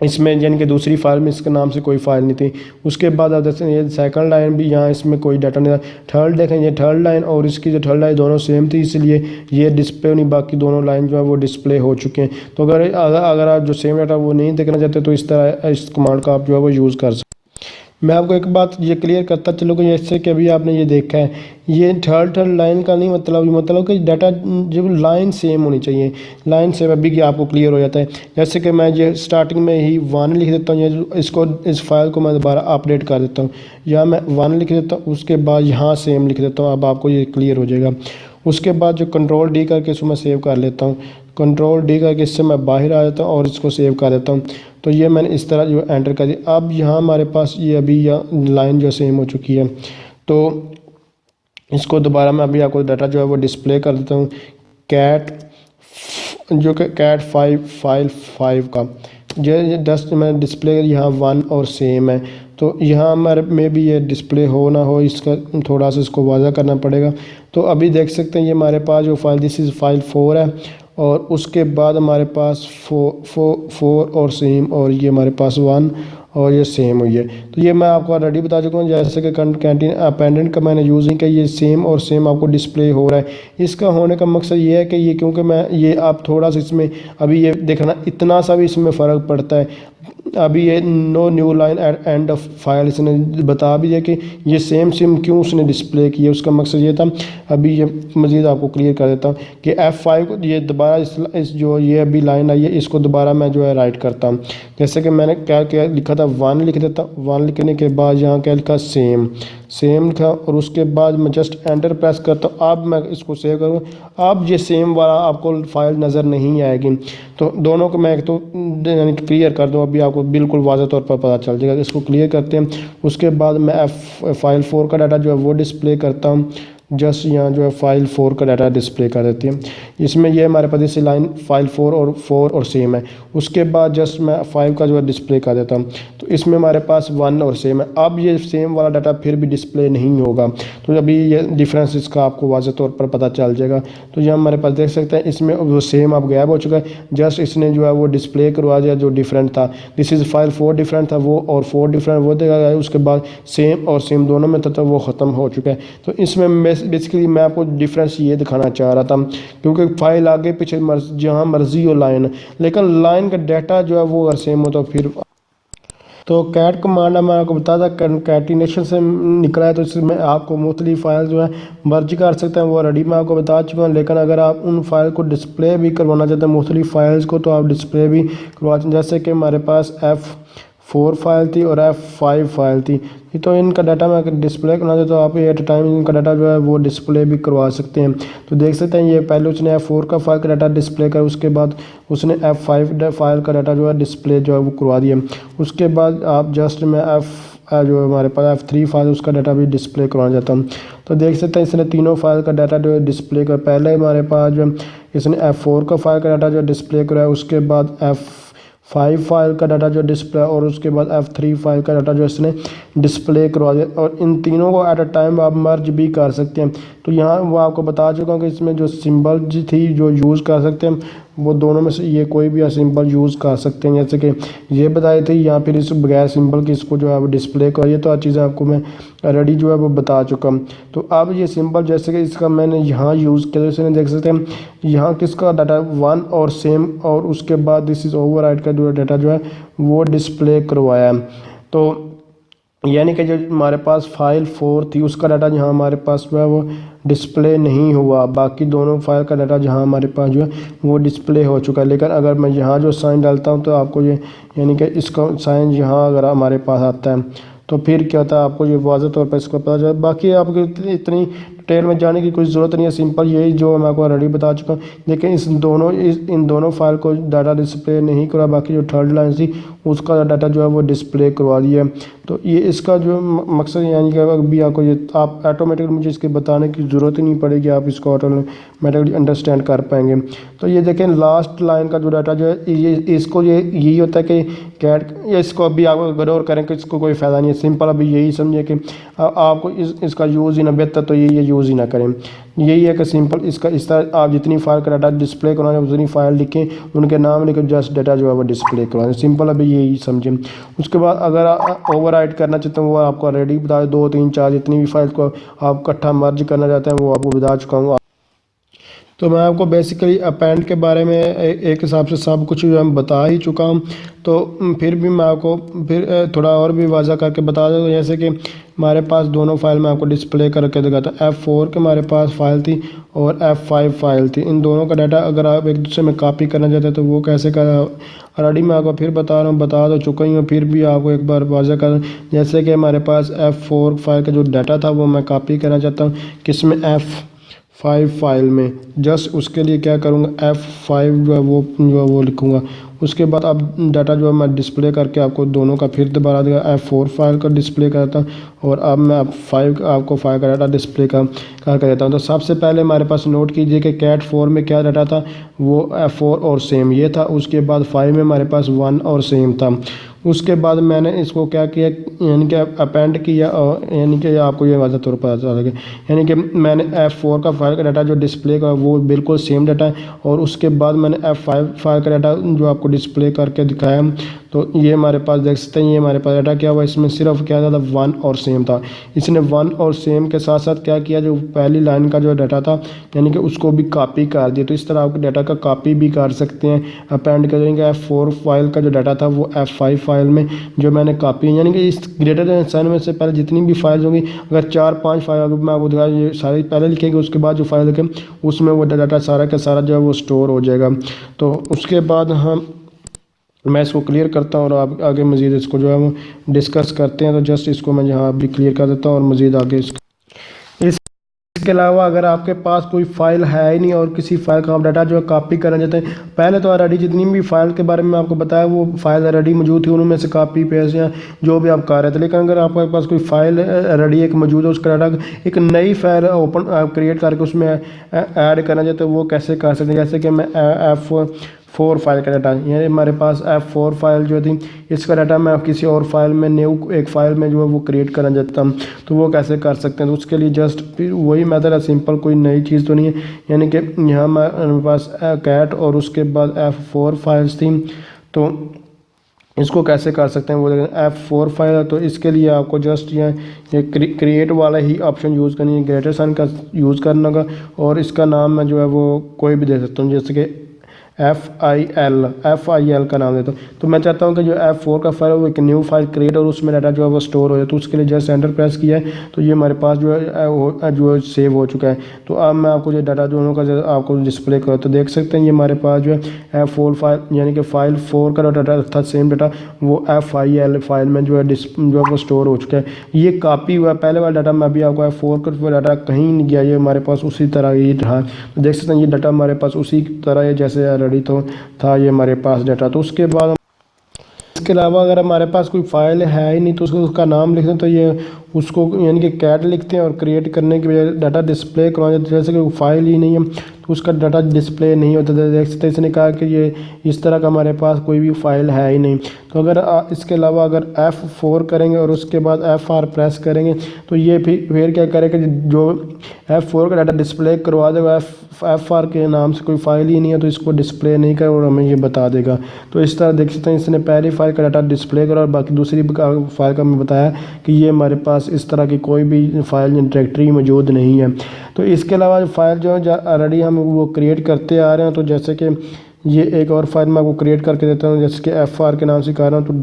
इसमें, यानी कि दूसरी फाइल में इसके नाम से कोई फाइल नहीं थी। उसके बाद आप देखते हैं ये सेकंड लाइन भी, यहाँ इसमें कोई डाटा नहीं था। थर्ड देखें, ये थर्ड लाइन और इसकी जो थर्ड लाइन दोनों सेम थी, इसलिए ये डिस्प्ले नहीं, बाकी दोनों लाइन जो है वो डिस्प्ले हो चुके हैं। तो अगर आप जो सेम डाटा वो नहीं देखना चाहते तो इस तरह इस कमांड का आप जो है वो यूज़ कर सकते। मैं आपको एक बात ये क्लियर करता चलूँगा, जैसे कि अभी आपने ये देखा है, ये थर्ड लाइन का नहीं मतलब कि डाटा जब लाइन सेम होनी चाहिए, लाइन सेम अभी कि आपको क्लियर हो जाता है। जैसे कि मैं ये स्टार्टिंग में ही 1 लिख देता हूँ, इस फाइल को मैं दोबारा अपडेट कर देता हूँ, यहाँ मैं 1 लिख देता हूँ। उसके बाद यहाँ सेम लिख देता हूँ, अब आपको ये क्लियर हो जाएगा। उसके बाद जो कंट्रोल डी करके इसको मैं सेव कर लेता हूँ, कंट्रोल डी करके इससे मैं बाहर आ जाता हूँ और इसको सेव कर देता हूँ। तो ये मैंने इस तरह जो एंटर कर दिया। अब यहाँ हमारे पास ये अभी लाइन जो सेम हो चुकी है। तो इसको दोबारा मैं अभी आपको डाटा जो है वो डिस्प्ले कर देता हूँ। कैट 5 का जो जस्ट मैं डिस्प्ले यहाँ 1 और सेम है। तो यहाँ हमारे में भी ये डिस्प्ले हो ना हो, इसका थोड़ा सा इसको वाज़ा करना पड़ेगा। तो अभी देख सकते हैं ये हमारे पास जो फाइल दिस इज़ फाइल 4 है, और उसके बाद हमारे पास 4 और सेम, और ये हमारे पास 1 और ये सेम हुई है। तो ये मैं आपको ऑलरेडी बता चुका हूँ, जैसे कि कैंटीन अपेंडेंट का मैंने यूज़ नहीं किया, ये सेम और सेम आपको डिस्प्ले हो रहा है। इसका होने का मकसद ये है कि ये क्योंकि मैं ये आप थोड़ा सा इसमें अभी ये देखना, इतना सा भी इसमें फ़र्क पड़ता है। अभी ये no new line at end of file इसने बता भी दिया कि ये सेम क्यों उसने डिस्प्ले किया, उसका मकसद ये था। अभी ये मज़ीद आपको क्लियर कर देता हूँ कि F5 को ये दोबारा इस जो ये अभी लाइन आई है इसको दोबारा मैं जो है राइट करता हूँ। जैसे कि मैंने क्या लिखा था 1 लिख देता हूँ। 1 लिखने के बाद यहाँ क्या लिखा सेम लिखा, और उसके बाद मैं जस्ट एंटर प्रेस करता हूँ। अब मैं इसको सेव करूँगा। अब ये सेम वाला आपको फाइल नज़र नहीं आएगी। तो दोनों को मैं एक तो यानी क्लियर कर दूँ, अभी आपको बिल्कुल वाज़ेह तौर पर पता चल जाएगा। इसको क्लियर करते हैं। उसके बाद मैं फाइल 4 का डाटा जो है वो डिस्प्ले करता हूँ। जस्ट यहाँ जो है फाइल 4 का डाटा डिस्प्ले कर देती है। इसमें ये हमारे पास इस लाइन फाइल 4 और सेम है। उसके बाद जस्ट मैं 5 का जो है डिस्प्ले कर देता हूँ। तो इसमें हमारे पास 1 और सेम है। अब ये सेम वाला डाटा फिर भी डिस्प्ले नहीं होगा, तो अभी ये डिफरेंस इसका आपको वाज़ेह तौर पर पता चल जाएगा। तो यहाँ हमारे पास देख सकते हैं इसमें वो सेम अब गायब हो चुका है, जस्ट इसने जो है वो डिस्प्ले करवा दिया जो डिफरेंट था। दिस इज़ फाइल 4 डिफरेंट था वो, और 4 डिफरेंट वो देखा गया। उसके बाद सेम और सेम दोनों में था, तो वो ख़त्म हो चुका है। तो इसमें बेसिकली मैं आपको डिफरेंस ये दिखाना चाह रहा था, क्योंकि फाइल आगे पीछे जहाँ मर्जी हो लाइन, लेकिन लाइन का डाटा जो है वो अगर सेम हो तो फिर तो कैट कमांड मैं आपको बता था कैटिनेशन से निकला है, तो इसमें आपको मुख्तलिफ फाइल जो है मर्ज कर सकते हैं, वो ऑलरेडी मैं आपको बता चुका हूँ। लेकिन अगर आप उन फाइल को डिस्प्ले भी करवाना चाहते हैं मुख्तलिफ फाइल्स को, तो आप डिस्प्ले भी करवा, जैसे कि हमारे पास F4 फाइल थी और F5 फाइल थी, तो इनका डाटा मैं अगर डिस्प्ले करना चाहता तो आप एट टाइम इनका डाटा जो है वो डिस्प्ले भी करवा सकते हैं। तो देख सकते हैं ये पहले उसने F4 का फाइल का डाटा डिस्प्ले कर, उसके बाद उसने F5 फाइल का डाटा जो है डिस्प्ले जो है वो करवा दिया। उसके बाद आप जस्ट में जो हमारे पास F3 फाइल उसका डाटा भी डिस्प्ले करवाना चाहता हूँ, तो देख सकते हैं इसने तीनों फाइल का डाटा जो है डिस्प्ले कर, पहले हमारे पास जो इसने F4 का फाइल का डाटा जो डिस्प्ले कराया, उसके बाद F5 फाइल का डाटा जो डिस्प्ले, और उसके बाद F3 फाइल का डाटा जो इसने डिस्प्ले करवा दिया। और इन तीनों को एट अ टाइम आप मर्ज भी कर सकते हैं। तो यहाँ वो आपको बता चुका हूँ कि इसमें जो सिंबल थी जो यूज़ कर सकते हैं, वो दोनों में से ये कोई भी सिंबल यूज़ कर सकते हैं, जैसे कि ये बताए थे, या फिर इस बगैर सिंबल की इसको जो है वो डिस्प्ले कराइए। तो चीज़ें आपको मैं ऑलरेडी जो है वो बता चुका हूँ। तो अब ये सिंबल जैसे कि इसका मैंने यहाँ यूज़ किया, इसमें देख सकते हैं यहाँ किसका डाटा 1 और सेम, और उसके बाद दिस इज़ ओवरराइड का जो डाटा जो है वो डिस्प्ले करवाया है। तो यानी कि जो हमारे पास फाइल 4 थी उसका डाटा जहाँ हमारे पास जो है वो डिस्प्ले नहीं हुआ, बाकी दोनों फाइल का डाटा जहाँ हमारे पास जो है वो डिस्प्ले हो चुका है। लेकिन अगर मैं यहाँ जो साइन डालता हूँ तो आपको ये यानी कि इसका साइन यहाँ अगर हमारे पास आता है तो फिर क्या होता है, आपको ये वाज़ेह तौर पर इसको पता चला। बाकी आपको इतनी डिटेल में जाने की कोई ज़रूरत नहीं है, सिंपल यही जो मैं आपको ऑलरेडी बता चुका हूँ। लेकिन इन दोनों फाइल को डाटा डिस्प्ले नहीं करा, बाकी जो थर्ड लाइन थी उसका डाटा जो है वो डिस्प्ले करवा दिया। तो ये इसका जो मकसद यानी कि अभी आपको ये आप ऑटोमेटिकली मुझे इसके बताने की ज़रूरत ही नहीं पड़ेगी, आप इसको ऑटोमेटिकली अंडरस्टैंड कर पाएंगे। तो ये देखें लास्ट लाइन का जो डाटा जो है ये इसको यही होता है कि कैट, इसको अभी आप गौर करें कि इसको कोई फ़ायदा नहीं है, सिंपल अभी यही समझे कि आपको इसका यूज़ ही ना बेहतर तो ये यूज़ ही ना करें। यही है कि सिंपल इसका इस तरह आप जितनी फाइल का डाटा डिस्प्ले करवाना उतनी फाइल लिखें, उनके नाम लिखें, जस्ट डाटा जो है वो डिस्प्ले करवाएं, सिंपल अभी यही समझें। उसके बाद अगर ओवरराइड करना चाहते हैं वो आपको ऑलरेडी बता 2 3 4 जितनी भी फाइल को आप इकट्ठा मर्ज करना चाहते हैं वो आपको बता चुका हूँ। तो मैं आपको बेसिकली अपेंड के बारे में एक हिसाब से सब कुछ जो मैं बता ही चुका हूँ। तो फिर भी मैं आपको फिर थोड़ा और भी वाज़ा करके बता दूँ, जैसे कि हमारे पास दोनों फाइल मैं आपको डिस्प्ले करके दिखाता हूँ। F4 के हमारे पास फाइल थी और F5 फाइल थी, इन दोनों का डाटा अगर आप एक दूसरे में कॉपी करना चाहते हैं तो वो कैसे कर, ऑलरेडी मैं आपको फिर बता रहा हूँ, बता तो चुका ही हूँ, फिर भी आपको एक बार वाज़ा कर, जैसे कि हमारे पास F4 फाइल का जो डाटा था वो मैं कॉपी करना चाहता हूँ किसमें, F5 फाइल में। जस्ट उसके लिए क्या करूँगा, F5 जो है वो लिखूँगा। उसके बाद अब डाटा जो है मैं डिस्प्ले करके आपको दोनों का फिर दोबारा देगा, F4 फाइल का डिस्प्ले करता हूँ और अब मैं आपको फाइल का डाटा डिस्प्ले करके देता हूँ। तो सबसे पहले हमारे पास नोट कीजिए कि कैट 4 में क्या डाटा था, वो F4 और सेम ये था। उसके बाद 5 में हमारे पास 1 और सेम था। उसके बाद मैंने इसको क्या किया, यानी कि अपेंड किया, यानी कि आपको ये वाज़ह तौर पर पता चलेगा, यानी कि मैंने F4 का फाइल का डाटा जो डिस्प्ले का वो बिल्कुल सेम डाटा है, और उसके बाद मैंने F5 फाइल का डाटा जो आपको डिस्प्ले करके दिखाया। तो ये हमारे पास देख सकते हैं, ये हमारे पास डाटा क्या हुआ, इसमें सिर्फ क्या था 1 और सेम था। इसने 1 और सेम के साथ साथ क्या किया, जो पहली लाइन का जो डाटा था यानी कि उसको भी कॉपी कर दिया। तो इस तरह आप डाटा का कॉपी भी कर सकते हैं, अपेंड करेंगे। F4 फाइल का जो डाटा था वो F5 फाइल में जो मैंने कॉपी, यानी कि इस ग्रेटर देन साइन में से पहले जितनी भी फाइल होंगी, अगर 4-5 फाइल मैं आपको दिखा, ये सारी पहले लिखेंगे, उसके बाद जो फाइल लिखें उसमें वो डाटा सारा का सारा जो है वो स्टोर हो जाएगा। तो उसके बाद मैं इसको क्लियर करता हूँ और आप आगे मज़ीद इसको जो है वो डिस्कस करते हैं। तो जस्ट इसको मैं यहाँ भी क्लियर कर देता हूँ और मज़ीद आगे इसके अलावा अगर आपके पास कोई फ़ाइल है ही नहीं और किसी फ़ाइल का आप डाटा जो है कॉपी करना चाहते हैं, पहले तो ऑलरेडी जितनी भी फ़ाइल के बारे में आपको बताया वो फ़ाइल ऑलरेडी मौजूद थी, उनमें से कॉपी पेस्ट या जो भी आप कर रहे थे। लेकिन अगर आपके पास कोई फ़ाइल ऑलरेडी एक मौजूद है, उसका डाटा एक नई फ़ाइल ओपन क्रिएट करके उसमें ऐड करना चाहते हैं, वो कैसे कर सकते हैं। जैसे कि मैं F4 फाइल का डाटा, यानी हमारे पास F4 फाइल जो थी इसका डाटा मैं किसी और फाइल में न्यू एक फ़ाइल में जो है वो क्रिएट करना चाहता हूँ, तो वो कैसे कर सकते हैं। तो उसके लिए जस्ट फिर वही मेथड है, सिंपल, कोई नई चीज़ तो नहीं है। यानी कि यहाँ मेरे पास कैट और उसके बाद F4 फाइल्स थी, तो इसको कैसे कर सकते हैं वो F4 फाइल है। तो इसके लिए आपको जस्ट ये क्रिएट वाला ही ऑप्शन यूज़ करनी है, ग्रेटर साइन का यूज़ करना का, और इसका नाम मैं जो है वो कोई भी दे सकता हूँ, जैसे कि FIL का नाम देता हूँ। तो मैं चाहता हूँ कि जो F4 का फाइल है वो एक न्यू फाइल क्रिएट और उसमें डाटा जो है वो स्टोर हो जाए। तो उसके लिए जस्ट एंटर प्रेस किया है तो ये हमारे पास जो है जो सेव हो चुका है। तो अब मैं आपको जो डाटा दोनों का जो आपको डिस्प्ले करो तो देख सकते हैं ये हमारे पास जो है F4 फाइल यानी कि फाइल 4 का डाटा था सेम डाटा वो FIL फाइल में जो है जो है वो स्टोर हो चुका है। ये कॉपी हुआ पहले वाला डाटा मैं अभी आपको F4 का डाटा कहीं नहीं गया, ये हमारे पास उसी तरह ही रहा। तो देख सकते हैं ये डाटा हमारे पास उसी तरह है जैसे रेडी तो था ये हमारे पास डाटा। तो उसके बाद इसके अलावा अगर हमारे पास कोई फाइल है ही नहीं तो उसका नाम लिख दें तो ये उसको यानी कि कैट लिखते हैं और क्रिएट करने के बजाय डाटा डिस्प्ले करवाना जाता है। जैसे कि फाइल ही नहीं है तो उसका डाटा डिस्प्ले नहीं होता। देख सकते इसने कहा कि ये इस तरह का हमारे पास कोई भी फाइल है ही नहीं। तो अगर इसके अलावा अगर F4 करेंगे और उसके बाद FR प्रेस करेंगे तो ये फिर क्या करेगा जो F4 का डाटा डिस्प्ले करवा देगा FR के नाम से कोई फाइल ही नहीं है तो इसको डिस्प्ले नहीं कर और हमें ये बता देगा। तो इस तरह देख सकते हैं इसने पहली फाइल का डाटा डिस्प्ले करा और बाकी दूसरी फाइल का मैं बताया कि ये हमारे पास इस तरह की कोई भी फाइल डायरेक्टरी मौजूद नहीं है। तो इसके अलावा फाइल जो है ऑलरेडी हम वो क्रिएट करते आ रहे हैं। तो जैसे कि ये एक और फाइल मैं आपको क्रिएट करके देता हूँ जैसे कि FR के नाम से कर रहा हूँ तो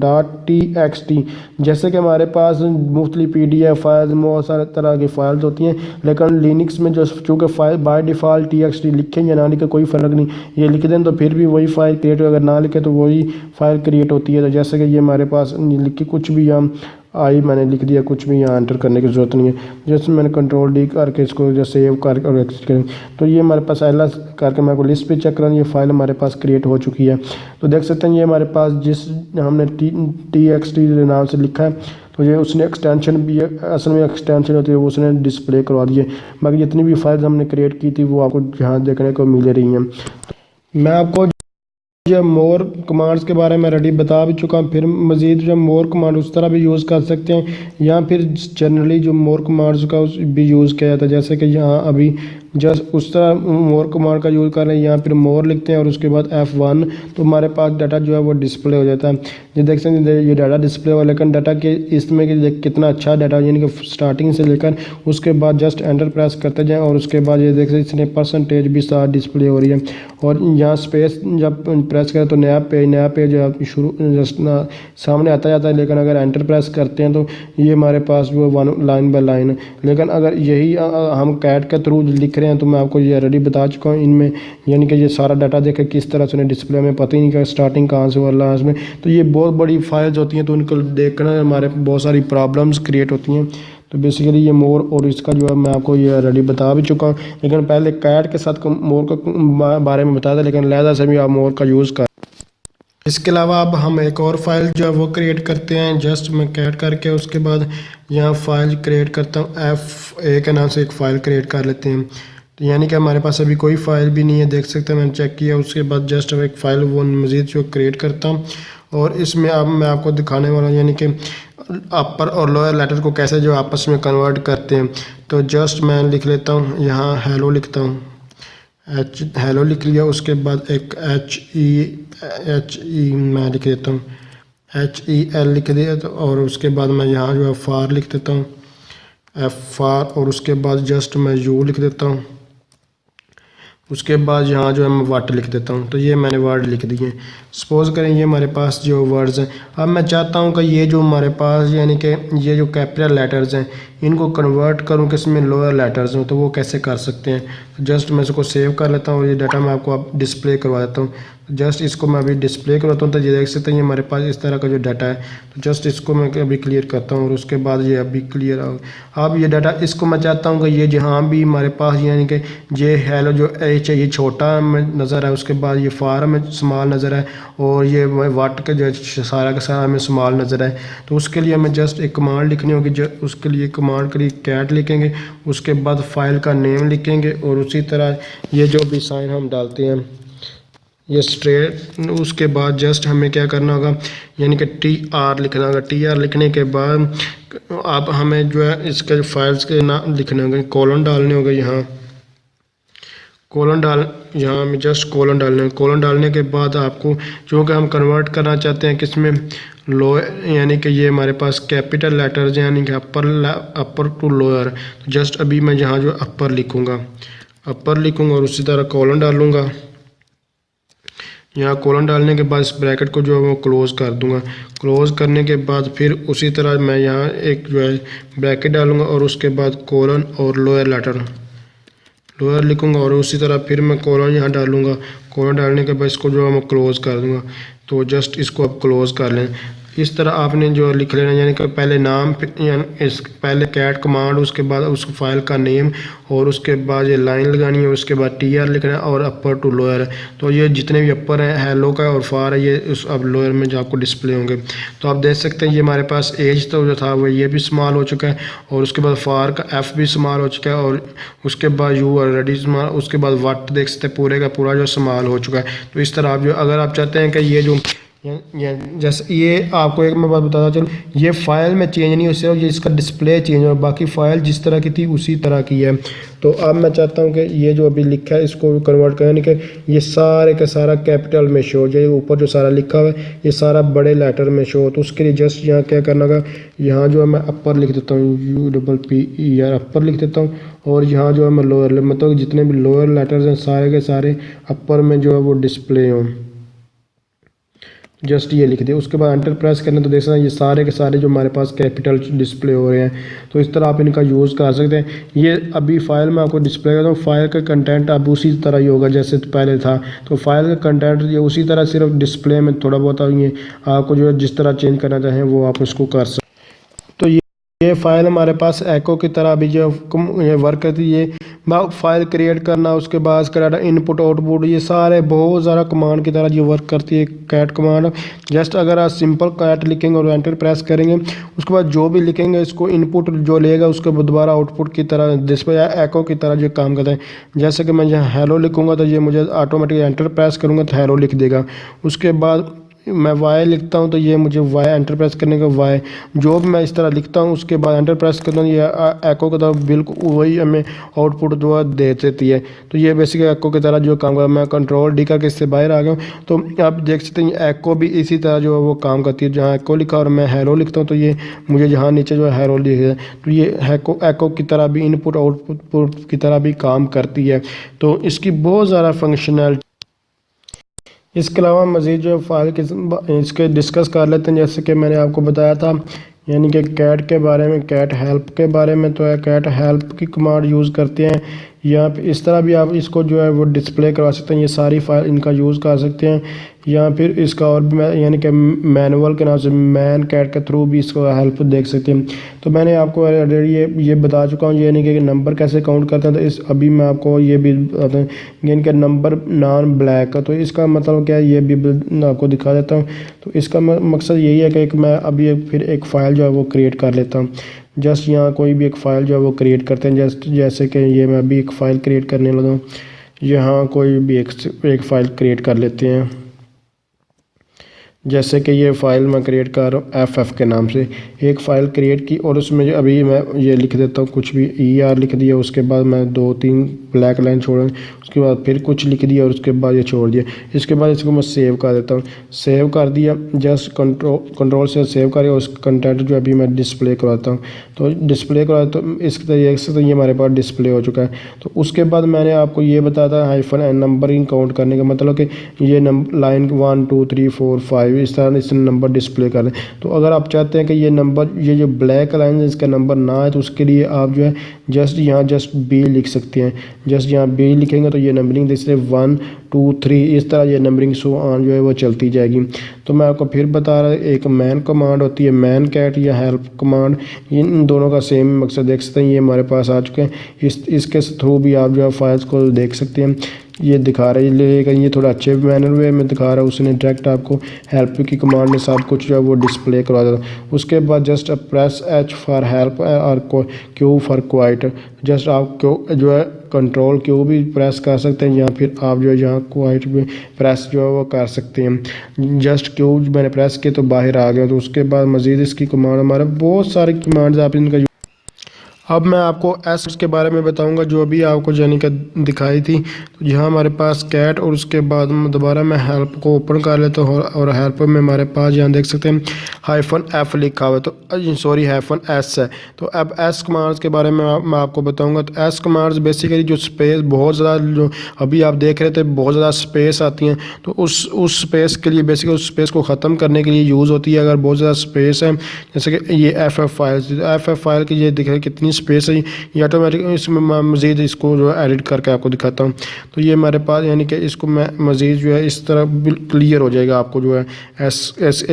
.txt। जैसे कि हमारे पास मुख्तलिफ PDF फाइल्स बहुत सारे तरह की फाइल्स होती हैं लेकिन लिनक्स में जो चूँकि फाइल बाय डिफ़ॉल्ट TXT लिखें या ना लिखे कोई फ़र्क नहीं, ये लिख दें तो फिर भी वही फाइल क्रिएट हो, अगर ना लिखे तो वही फाइल क्रिएट होती है। तो जैसे कि ये हमारे पास लिखी कुछ भी हम मैंने लिख दिया, कुछ भी यहाँ एंटर करने की ज़रूरत नहीं है। जैसे मैंने Ctrl+D करके इसको जो सेव करके और एक्सिट करें तो ये हमारे पास एलएस करके मैं को लिस्ट पे चेक करूँ ये फाइल हमारे पास क्रिएट हो चुकी है। तो देख सकते हैं ये हमारे पास जिस हमने TXT नाम से लिखा है तो ये उसने एक्सटेंशन भी असल में एक्सटेंशन होती है वो उसने डिस्प्ले करवा दी है। बाकी जितनी भी फाइल्स हमने क्रिएट की थी वो आपको यहाँ देखने को मिल रही हैं। मैं आपको जब मोर कमांड्स के बारे में ऑलरेडी बता भी चुका हूँ, फिर मज़ीद जब मोर कमांड उस तरह भी यूज़ कर सकते हैं या फिर जनरली जो मोर कमांड्स का भी यूज़ किया जाता है। जैसे कि यहाँ अभी जस्ट उस तरह मोर कमांड का यूज़ कर रहे हैं, यहाँ फिर मोर लिखते हैं और उसके बाद F1 तो हमारे पास डाटा जो है वो डिस्प्ले हो जाता है। ये देख सकते हैं ये डाटा डिस्प्ले हुआ लेकिन डाटा के इसमें कितना अच्छा डाटा यानी कि स्टार्टिंग से लेकर उसके बाद जस्ट एंटर प्रेस करते जाएँ और उसके बाद ये देख सकते इसने परसेंटेज भी साथ डिस्प्ले हो रही है। और यहाँ स्पेस जब प्रेस करें तो नया पेज शुरू जस्ट सामने आता जाता है लेकिन अगर एंटर प्रेस करते हैं तो ये हमारे पास जो वन लाइन बाय लाइन है। लेकिन अगर यही हम कैट के थ्रू लिख रहे हैं तो मैं आपको ये ऑलरेडी बता चुका हूँ इनमें यानी कि ये सारा डाटा देखें किस तरह से डिस्प्ले में पता ही नहीं कि स्टार्टिंग कहाँ से हुआ लास्ट में। तो ये बहुत बड़ी फाइल्स होती हैं तो उनको देखना हमारे बहुत सारी प्रॉब्लम्स क्रिएट होती हैं। तो बेसिकली ये मोर और इसका जो है मैं आपको ये ऑलरेडी बता भी चुका हूँ लेकिन पहले कैट के साथ मोर का बारे में बताया था लेकिन लहजा से भी आप मोर का यूज़ कर। इसके अलावा अब हम एक और फाइल जो है वो क्रिएट करते हैं। जस्ट मैं कैट करके उसके बाद यहाँ फाइल क्रिएट करता हूँ F1 के नाम से एक फ़ाइल क्रिएट कर लेते हैं। तो यानी कि हमारे पास अभी कोई फ़ाइल भी नहीं है, देख सकते हैं मैंने चेक किया। उसके बाद जस्ट एक फ़ाइल वो मज़ीद जो क्रिएट करता हूँ और इसमें अब मैं आपको दिखाने वाला हूँ यानी कि अपर और लोअर लेटर को कैसे जो आपस में कन्वर्ट करते हैं। तो जस्ट मैं लिख लेता हूँ यहाँ हेलो लिखता हूँ, हेलो लिख लिया। उसके बाद एक एच ई मैं लिख देता हूँ, HEL लिख दिया। तो और उसके बाद मैं यहाँ जो है फार लिख देता हूँ FR और उसके बाद जस्ट मैं U लिख देता हूँ। उसके बाद यहाँ जो है मैं वाट लिख देता हूँ। तो ये मैंने वर्ड लिख दिए। सपोज़ करें ये हमारे पास जो वर्ड्स हैं, अब मैं चाहता हूँ कि ये जो हमारे पास यानी कि ये जो कैपिटल लेटर्स हैं इनको कन्वर्ट करूँ कि इसमें लोअर लेटर्स हों, तो वो कैसे कर सकते हैं। तो जस्ट मैं इसको सेव कर लेता हूँ और ये डाटा मैं आपको अब डिस्प्ले करवा देता हूँ। जस्ट इसको मैं अभी डिस्प्ले करवाता हूँ तो ये देख सकते हैं ये हमारे पास इस तरह का जो डाटा है। तो जस्ट इसको मैं अभी क्लियर करता हूँ और उसके बाद ये अभी क्लियर हो। अब ये डाटा इसको मैं चाहता हूँ कि ये जहाँ भी हमारे पास यानी कि ये हेलो जो एच है ये छोटा में नज़र है, उसके बाद ये फार में स्मॉल नज़र है और ये वाट का जो सारा का सारा में स्मॉल नज़र है। तो उसके लिए हमें जस्ट एक कमांड लिखनी होगी। जो उसके लिए कमांड के लिए कैट लिखेंगे, उसके बाद फाइल का नेम लिखेंगे और उसी तरह ये जो भी साइन हम डालते हैं ये स्ट्रेट। उसके बाद जस्ट हमें क्या करना होगा यानी कि TR लिखना होगा। TR लिखने के बाद अब हमें जो है इसके फाइल्स के नाम लिखने होंगे, कॉलन डालने होंगे। यहाँ यहाँ हमें जस्ट कॉलन डालने होंगे। कॉलन डालने के बाद आपको चूँकि हम कन्वर्ट करना चाहते हैं किसमें लो यानी कि ये हमारे पास कैपिटल लेटर्स यानी कि अपर टू लोअर। तो जस्ट अभी मैं यहाँ जो अपर लिखूँगा और उसी तरह कॉलन डालूँगा। यहाँ कोलन डालने के बाद इस ब्रैकेट को जो है वो क्लोज़ कर दूंगा। क्लोज़ करने के बाद फिर उसी तरह मैं यहाँ एक जो है ब्रैकेट डालूंगा और उसके बाद कोलन और लोअर लिखूंगा और उसी तरह फिर मैं कोलन यहाँ डालूंगा। कोलन डालने के बाद इसको जो है मैं क्लोज़ कर दूंगा। तो जस्ट इसको अब क्लोज़ कर लें। इस तरह आपने जो लिख लेना, यानी कि पहले नाम, यानी इस पहले कैट कमांड, उसके बाद उस फाइल का नेम और उसके बाद ये लाइन लगानी है, उसके बाद टीआर लिखना है और अपर टू लोअर है। तो ये जितने भी अपर हैं, हेलो का और फार है, ये उस अब लोअर में जो आपको डिस्प्ले होंगे। तो आप देख सकते हैं ये हमारे पास एज तो जो था वो ये भी स्मॉल हो चुका है और उसके बाद फार का एफ भी स्मॉल हो चुका है और उसके बाद यू ऑलरेडी स्मॉल, उसके बाद वट देख सकते हैं पूरे का पूरा जो स्मॉल हो चुका है। तो इस तरह आप जो, अगर आप चाहते हैं कि ये जो जैसे ये आपको एक मैं बात बताता चलो, ये फाइल में चेंज नहीं हो सकता, ये इसका डिस्प्ले चेंज हो, बाकी फ़ाइल जिस तरह की थी उसी तरह की है। तो अब मैं चाहता हूँ कि ये जो अभी लिखा है इसको कन्वर्ट करें, यानी कि ये सारे का सारा कैपिटल में शो हो जाए। ऊपर जो सारा लिखा हुआ है ये सारा बड़े लेटर में शो हो। तो उसके लिए जस्ट यहाँ क्या करना होगा, यहाँ जो है मैं अपर लिख देता हूँ, UPPER अपर लिख देता हूँ और यहाँ जो है मैं लोअर, मतलब जितने भी लोअर लेटर्स हैं सारे के सारे अपर में जो है वो डिस्प्ले हों। जस्ट ये लिख दिया, उसके बाद एंटर प्रेस करना तो देखना ये सारे के सारे जो हमारे पास कैपिटल डिस्प्ले हो रहे हैं। तो इस तरह आप इनका यूज़ कर सकते हैं। ये अभी फाइल में आपको डिस्प्ले करता हूँ, फाइल का कंटेंट अब उसी तरह ही होगा जैसे पहले था। तो फाइल का कंटेंट ये उसी तरह, सिर्फ डिस्प्ले में थोड़ा बहुत ये आपको जो है जिस तरह चेंज करना चाहें वो आप उसको कर सकते। तो ये फाइल हमारे पास एको की तरह अभी जो ये वर्क करती है, फाइल क्रिएट करना, उसके बाद करना इनपुट आउटपुट, ये सारे बहुत ज़्यादा कमांड की तरह जो वर्क करती है कैट कमांड। जस्ट अगर आप सिंपल कैट लिखेंगे और एंटर प्रेस करेंगे, उसके बाद जो भी लिखेंगे इसको इनपुट जो लेगा उसको दोबारा आउटपुट की तरह डिस्प्ले एको की तरह जो काम करता है। जैसे कि मैं यहाँ हेलो लिखूँगा तो ये मुझे ऑटोमेटिक एंटर प्रेस करूँगा तो हेलो लिख देगा। उसके बाद मैं वाई लिखता हूँ तो ये मुझे वाई एंटर प्रेस करने का वाई, जो भी मैं इस तरह लिखता हूँ उसके बाद एंटर प्रेस करता हूँ, ये एको की तरह बिल्कुल वही हमें आउटपुट जो है दे देती है। तो ये बेसिक एको की तरह जो काम कर, मैं कंट्रोल डी करके इससे बाहर आ गया हूँ। तो आप देख सकते हैं एको भी इसी तरह जो है वो काम करती है। जहाँ एको लिखा और मैं हैरो लिखता हूँ तो ये मुझे जहाँ नीचे जो है हैरो लिखा है, तो ये एको की तरह भी इनपुट आउटपुट की तरह भी काम करती है। तो इसकी बहुत ज़्यादा फंक्शनैलिटी। इसके अलावा मज़ीद जो फाइल के इसके डिस्कस कर लेते हैं। जैसे कि मैंने आपको बताया था, यानी कि कैट के बारे में, कैट हेल्प के बारे में, तो है कैट हेल्प की कमांड यूज़ करते हैं। यहाँ पे इस तरह भी आप इसको जो है वो डिस्प्ले करवा सकते हैं, ये सारी फाइल इनका यूज़ कर सकते हैं। या फिर इसका और भी यानी कि मैनुअल के नाम से मैन कैट के थ्रू भी इसको हेल्प देख सकते हैं। तो मैंने आपको ऑलरेडी ये बता चुका हूँ, यानी कि नंबर कैसे काउंट करते हैं। तो इस अभी मैं आपको ये भी बताता हूँ, यानी कि नंबर नॉन ब्लैक का, तो इसका मतलब क्या है ये भी आपको दिखा देता हूँ। तो इसका मकसद यही है कि मैं अभी फिर एक फ़ाइल जो है वो क्रिएट कर लेता हूँ। जस्ट यहाँ कोई भी एक फ़ाइल जो है वो क्रिएट करते हैं। जैसे कि ये मैं अभी एक फ़ाइल क्रिएट करने लगा हूँ। यहाँ कोई भी एक फ़ाइल क्रिएट कर लेते हैं। जैसे कि ये फ़ाइल मैं क्रिएट कर रहा हूँ FF के नाम से, एक फ़ाइल क्रिएट की और उसमें अभी मैं ये लिख देता हूँ कुछ भी, ER लिख दिया, उसके बाद मैं 2-3 ब्लैक लाइन छोड़ा, उसके बाद फिर कुछ लिख दिया और उसके बाद ये छोड़ दिया। इसके बाद इसको मैं सेव कर देता हूँ। सेव कर दिया, जस्ट कंट्रोल से सेव कर, उस कंटेंट जो अभी मैं डिस्प्ले करवाता हूँ। तो डिस्प्ले करवाया तो इस तरीके से तो ये हमारे पास डिस्प्ले हो चुका है। तो उसके बाद मैंने आपको ये बताया था हाइफन नंबरिंग काउंट करने का, मतलब कि ये लाइन 1 2 3 4 5 इस तरह इस नंबर डिस्प्ले कर रहे हैं। तो अगर आप चाहते हैं कि ये नंबर, ये जो ब्लैक लाइन है इसका नंबर ना है, तो उसके लिए आप जो है जस्ट यहाँ जस्ट B लिख सकते हैं। जस्ट यहाँ B लिखेंगे तो ये नंबरिंग जैसे 1 2 3 इस तरह ये नंबरिंग सो ऑन जो है वो चलती जाएगी। तो मैं आपको फिर बता रहा, एक मैन कमांड होती है, मैन कैट या हेल्प कमांड, इन दोनों का सेम मकसद देख सकते हैं। ये हमारे पास आ चुके हैं। इसके थ्रू भी आप जो है फाइल्स को देख सकते हैं। ये दिखा रहा है, लेकिन ये थोड़ा अच्छे मैनर वे में दिखा रहा है। उसने डायरेक्ट आपको हेल्प की कमांड में सब कुछ जो है वो डिस्प्ले करवा देता है। उसके बाद just press H for help और Q फॉर क्वाइट, जस्ट आप Q जो है कंट्रोल Q भी प्रेस कर सकते हैं, या फिर आप जो है यहाँ क्वाइट भी प्रेस जो है वो कर सकते हैं। जस्ट Q मैंने प्रेस किया तो बाहर आ गया। तो उसके बाद मज़ीद इसकी कमांड, हमारे बहुत सारी कमांड्स आप इनका अब मैं आपको एस के बारे में बताऊंगा जो अभी आपको यानी कि दिखाई थी। तो यहाँ हमारे पास कैट और उसके बाद दोबारा मैं हेल्प को ओपन कर लेता हूँ और हेल्प में हमारे पास यहाँ देख सकते हैं हाइफन एफ लिखा हुआ है, तो सॉरी हाइफन एस है। तो अब एस कमांड्स के बारे में मैं आपको बताऊंगा। तो एस कमांड्स बेसिकली जो स्पेस बहुत ज़्यादा जो अभी आप देख रहे थे बहुत ज़्यादा स्पेस आती हैं, तो उस स्पेस के लिए बेसिकली उस स्पेस को ख़त्म करने के लिए यूज़ होती है। अगर बहुत ज़्यादा स्पेस है जैसे कि ये एफ फाइल की ये दिख रहा है कितनी स्पेस है, ये ऑटोमेटिक इसमें मैं मज़ीद इसको जो है एडिट करके आपको दिखाता हूँ। तो ये हमारे पास यानी कि इसको मैं मज़ीद जो है इस तरह क्लियर हो जाएगा आपको जो है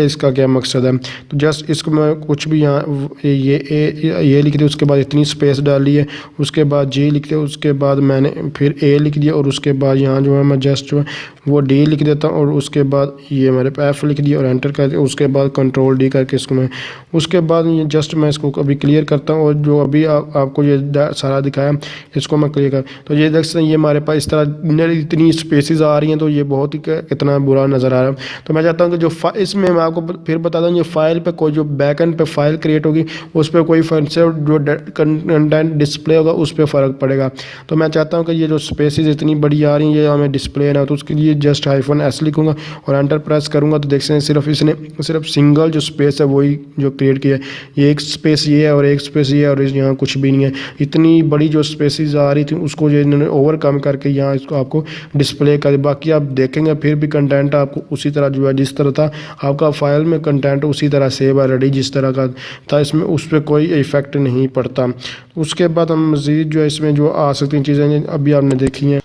इसका क्या मकसद है। तो जस्ट इसको मैं कुछ भी यहाँ ये लिख दिया, उसके बाद इतनी स्पेस डाली है, उसके बाद जी लिख दिया, उसके बाद मैंने फिर ए लिख दिया और उसके बाद यहाँ जो है मैं जस्ट जो है वो डी लिख देता हूँ और उसके बाद ये मेरे पे एफ लिख दिया और एंटर कर दिया। उसके बाद कंट्रोल डी करके इसको मैं उसके बाद ये जस्ट मैं इसको अभी क्लियर करता हूँ और जो अभी आपको ये सारा दिखाया इसको मैं क्लियर कर। तो ये देख सकते हैं ये हमारे पास इस तरह इतनी स्पेसिस आ रही हैं, तो ये बहुत ही कितना बुरा नज़र आ रहा है। तो मैं चाहता हूँ कि जो इसमें मैं आपको फिर बता दूँ, ये फाइल पे कोई जो बैक एंड पे फाइल क्रिएट होगी उस पर कोई जो कंटेंट डिस्प्ले होगा उस पर फ़र्क पड़ेगा। तो मैं चाहता हूँ कि ये जो स्पेसिस इतनी बड़ी आ रही हैं ये हमें डिस्प्ले ना, तो उसके लिए जस्ट हाइफन एस लिखूँगा और एंटर प्रेस करूँगा। तो देख सकते हैं सिर्फ इसने सिर्फ सिंगल जो स्पेस है वही जो क्रिएट किया है, ये एक स्पेस ये है और एक स्पेस ये है और यहाँ कुछ भी नहीं है। इतनी बड़ी जो स्पेसिस आ रही थी उसको जो इन्होंने ओवरकम करके यहाँ इसको आपको डिस्प्ले कर। बाकी आप देखेंगे फिर भी कंटेंट आपको उसी तरह जो है जिस तरह था आपका फाइल में कंटेंट उसी तरह सेव है रेडी जिस तरह का था, इसमें उस पर कोई इफेक्ट नहीं पड़ता। उसके बाद हम मज़ीद जो है इसमें जो आ सकती हैं चीज़ें अभी आपने देखी हैं।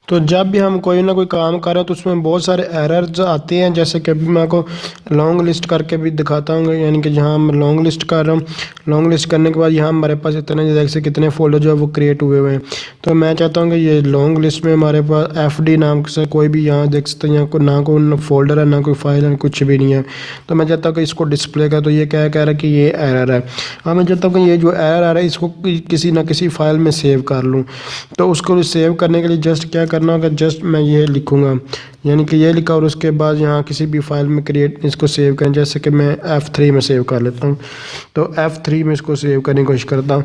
तो जब भी हम कोई ना कोई काम कर रहे हैं तो उसमें बहुत सारे एरर्स आते हैं, जैसे कि अभी मैं आपको लॉन्ग लिस्ट करके भी दिखाता हूँ। यानी कि जहाँ मैं लॉन्ग लिस्ट कर रहा हूँ, लॉन्ग लिस्ट करने के बाद यहाँ हमारे पास इतने देख से कितने फोल्डर जो है वो क्रिएट हुए हुए हैं। तो मैं चाहता हूँ कि ये लॉन्ग लिस्ट में हमारे पास FD नाम से कोई भी यहाँ देख सकते हैं, यहाँ को ना कोई फोल्डर है ना कोई फाइल है कुछ भी नहीं है। तो मैं चाहता हूँ कि इसको डिस्प्ले का, तो ये क्या कह रहा है कि ये एरर है। हाँ मैं चाहता हूँ कि ये जो एरर आ रहा है इसको किसी ना किसी फाइल में सेव कर लूँ। तो उसको सेव करने के लिए जस्ट क्या करना होगा, जस्ट मैं ये लिखूँगा यानी कि ये लिखा और उसके बाद यहाँ किसी भी फाइल में क्रिएट इसको सेव करें। जैसे कि मैं F3 में सेव कर लेता हूँ, तो F3 में इसको सेव करने की कोशिश करता हूँ।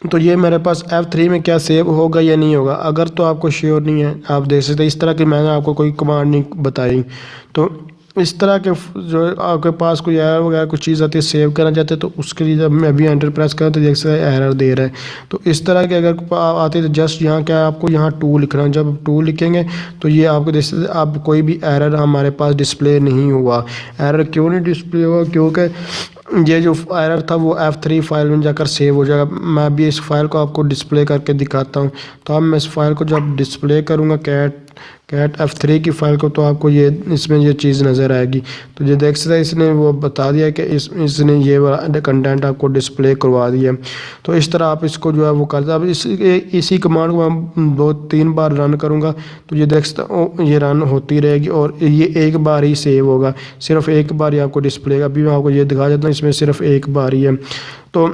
तो ये मेरे पास F3 में क्या सेव होगा या नहीं होगा, अगर तो आपको श्योर नहीं है आप देख सकते हैं इस तरह की मैंने आपको कोई कमांड नहीं बताई। तो इस तरह के जो आपके पास कोई एरर वगैरह कुछ चीज़ आती है सेव करना चाहते हैं तो उसके लिए जब मैं अभी एंटर प्रेस करूँ तो देख सकते हैं एरर दे रहा है। तो इस तरह के अगर आते तो जस्ट यहाँ क्या है आपको यहाँ 2 लिखना, जब 2 लिखेंगे तो ये आपको देख सकते अब कोई भी एरर हमारे पास डिस्प्ले नहीं हुआ। एरर क्यों नहीं डिस्प्ले हुआ, क्योंकि ये जो एरर था वो F3 फाइल में जाकर सेव हो जाएगा। मैं अभी इस फाइल को आपको डिस्प्ले करके दिखाता हूँ। तो अब मैं इस फाइल को जब डिस्प्ले करूँगा कैट F3 की फ़ाइल को, तो आपको ये इसमें ये चीज़ नज़र आएगी। तो ये देख सकते हैं इसने वो बता दिया कि इसने ये वाला कंटेंट आपको डिस्प्ले करवा दिया। तो इस तरह आप इसको जो है वो कर, अब इसी कमांड को मैं 2-3 बार रन करूँगा तो ये देख सकते ये रन होती रहेगी और ये एक बार ही सेव होगा, सिर्फ एक बार ही आपको डिस्प्ले। अभी मैं आपको ये दिखा देता हूँ इसमें सिर्फ एक बार ही है। तो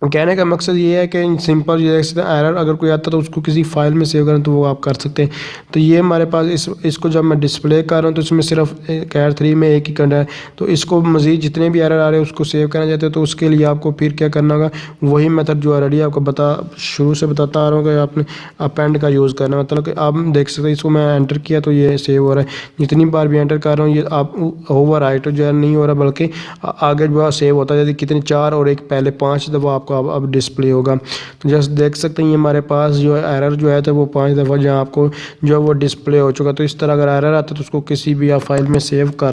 कहने का मकसद ये है कि सिंपल ये एरर अगर कोई आता है तो उसको किसी फाइल में सेव करें तो वो आप कर सकते हैं। तो ये हमारे पास इसको जब मैं डिस्प्ले कर रहा हूँ तो इसमें सिर्फ कैट 3 में एक ही कंटेंट है। तो इसको मज़ीद जितने भी एरर आ रहे हैं उसको सेव करना चाहते हैं तो उसके लिए आपको फिर क्या करना होगा, वही मेथड जो ऑलरेडी आपको शुरू से बताता आ रहा हूँ कि आपने अपेंड का यूज़ करना। मतलब कि आप देख सकते हैं इसको मैं एंटर किया तो ये सेव हो रहा है। जितनी बार भी एंटर कर रहा हूँ ये आप ओवर राइट जो है नहीं हो रहा, बल्कि आगे जो है सेव होता है। यदि कितनी 4 और एक पहले 5 दफ़ा आपको अब डिस्प्ले होगा। तो जस्ट देख सकते हैं ये हमारे पास जो है एरर जो है तो वो 5 दफ़ा जहाँ आपको जो है वो डिस्प्ले हो चुका। तो इस तरह अगर एरर आता है तो उसको किसी भी आप फाइल में सेव कर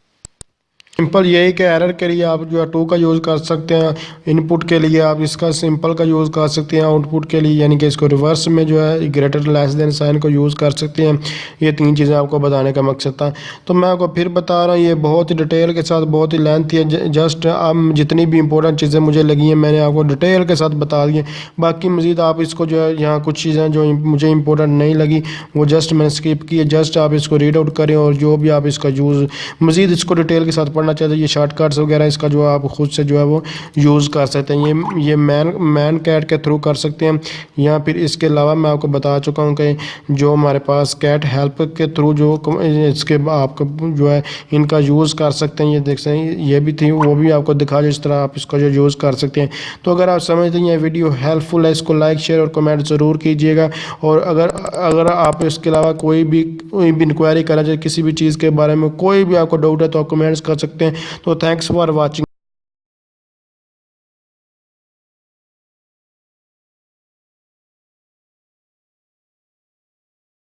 सिंपल यही कि एरर के लिए आप जो है 2 का यूज़ कर सकते हैं, इनपुट के लिए आप इसका सिंपल का यूज़ कर सकते हैं, आउटपुट के लिए यानी कि इसको रिवर्स में जो है ग्रेटर लेस देन साइन को यूज़ कर सकते हैं। ये 3 चीज़ें आपको बताने का मकसद था। तो मैं आपको फिर बता रहा हूँ ये बहुत ही डिटेल के साथ बहुत ही लेंथी है। जस्ट अब जितनी भी इंपॉर्टेंट चीज़ें मुझे लगी हैं मैंने आपको डिटेल के साथ बता दी है। बाकी मज़ीद आप इसको जो है यहाँ कुछ चीज़ें जो मुझे इंपॉर्टेंट नहीं लगी वो जस्ट मैंने स्किप की है। जस्ट आप इसको रीड आउट करें और जो भी आप इसका यूज़ मज़ीद इसको डिटेल के साथ पढ़ना करना चाहते हैं ये शॉर्टकट्स वगैरह इसका जो आप खुद से जो है वो यूज़ कर सकते हैं। ये मैन कैट के थ्रू कर सकते हैं, या फिर इसके अलावा मैं आपको बता चुका हूँ कि जो हमारे पास कैट हेल्प के थ्रू जो इसके आपको जो है इनका यूज़ कर सकते हैं। ये देख सकते हैं ये भी थी, वो भी आपको दिखा जिस तरह आप इसका जो यूज़ कर सकते हैं। तो अगर आप समझते हैं ये वीडियो हेल्पफुल है, इसको लाइक शेयर और कमेंट ज़रूर कीजिएगा। और अगर आप इसके अलावा कोई भी इंक्वायरी करना चाहे किसी भी चीज़ के बारे में, कोई भी आपको डाउट है तो आप कमेंट्स कर सकते हैं। तो थैंक्स फॉर वॉचिंग।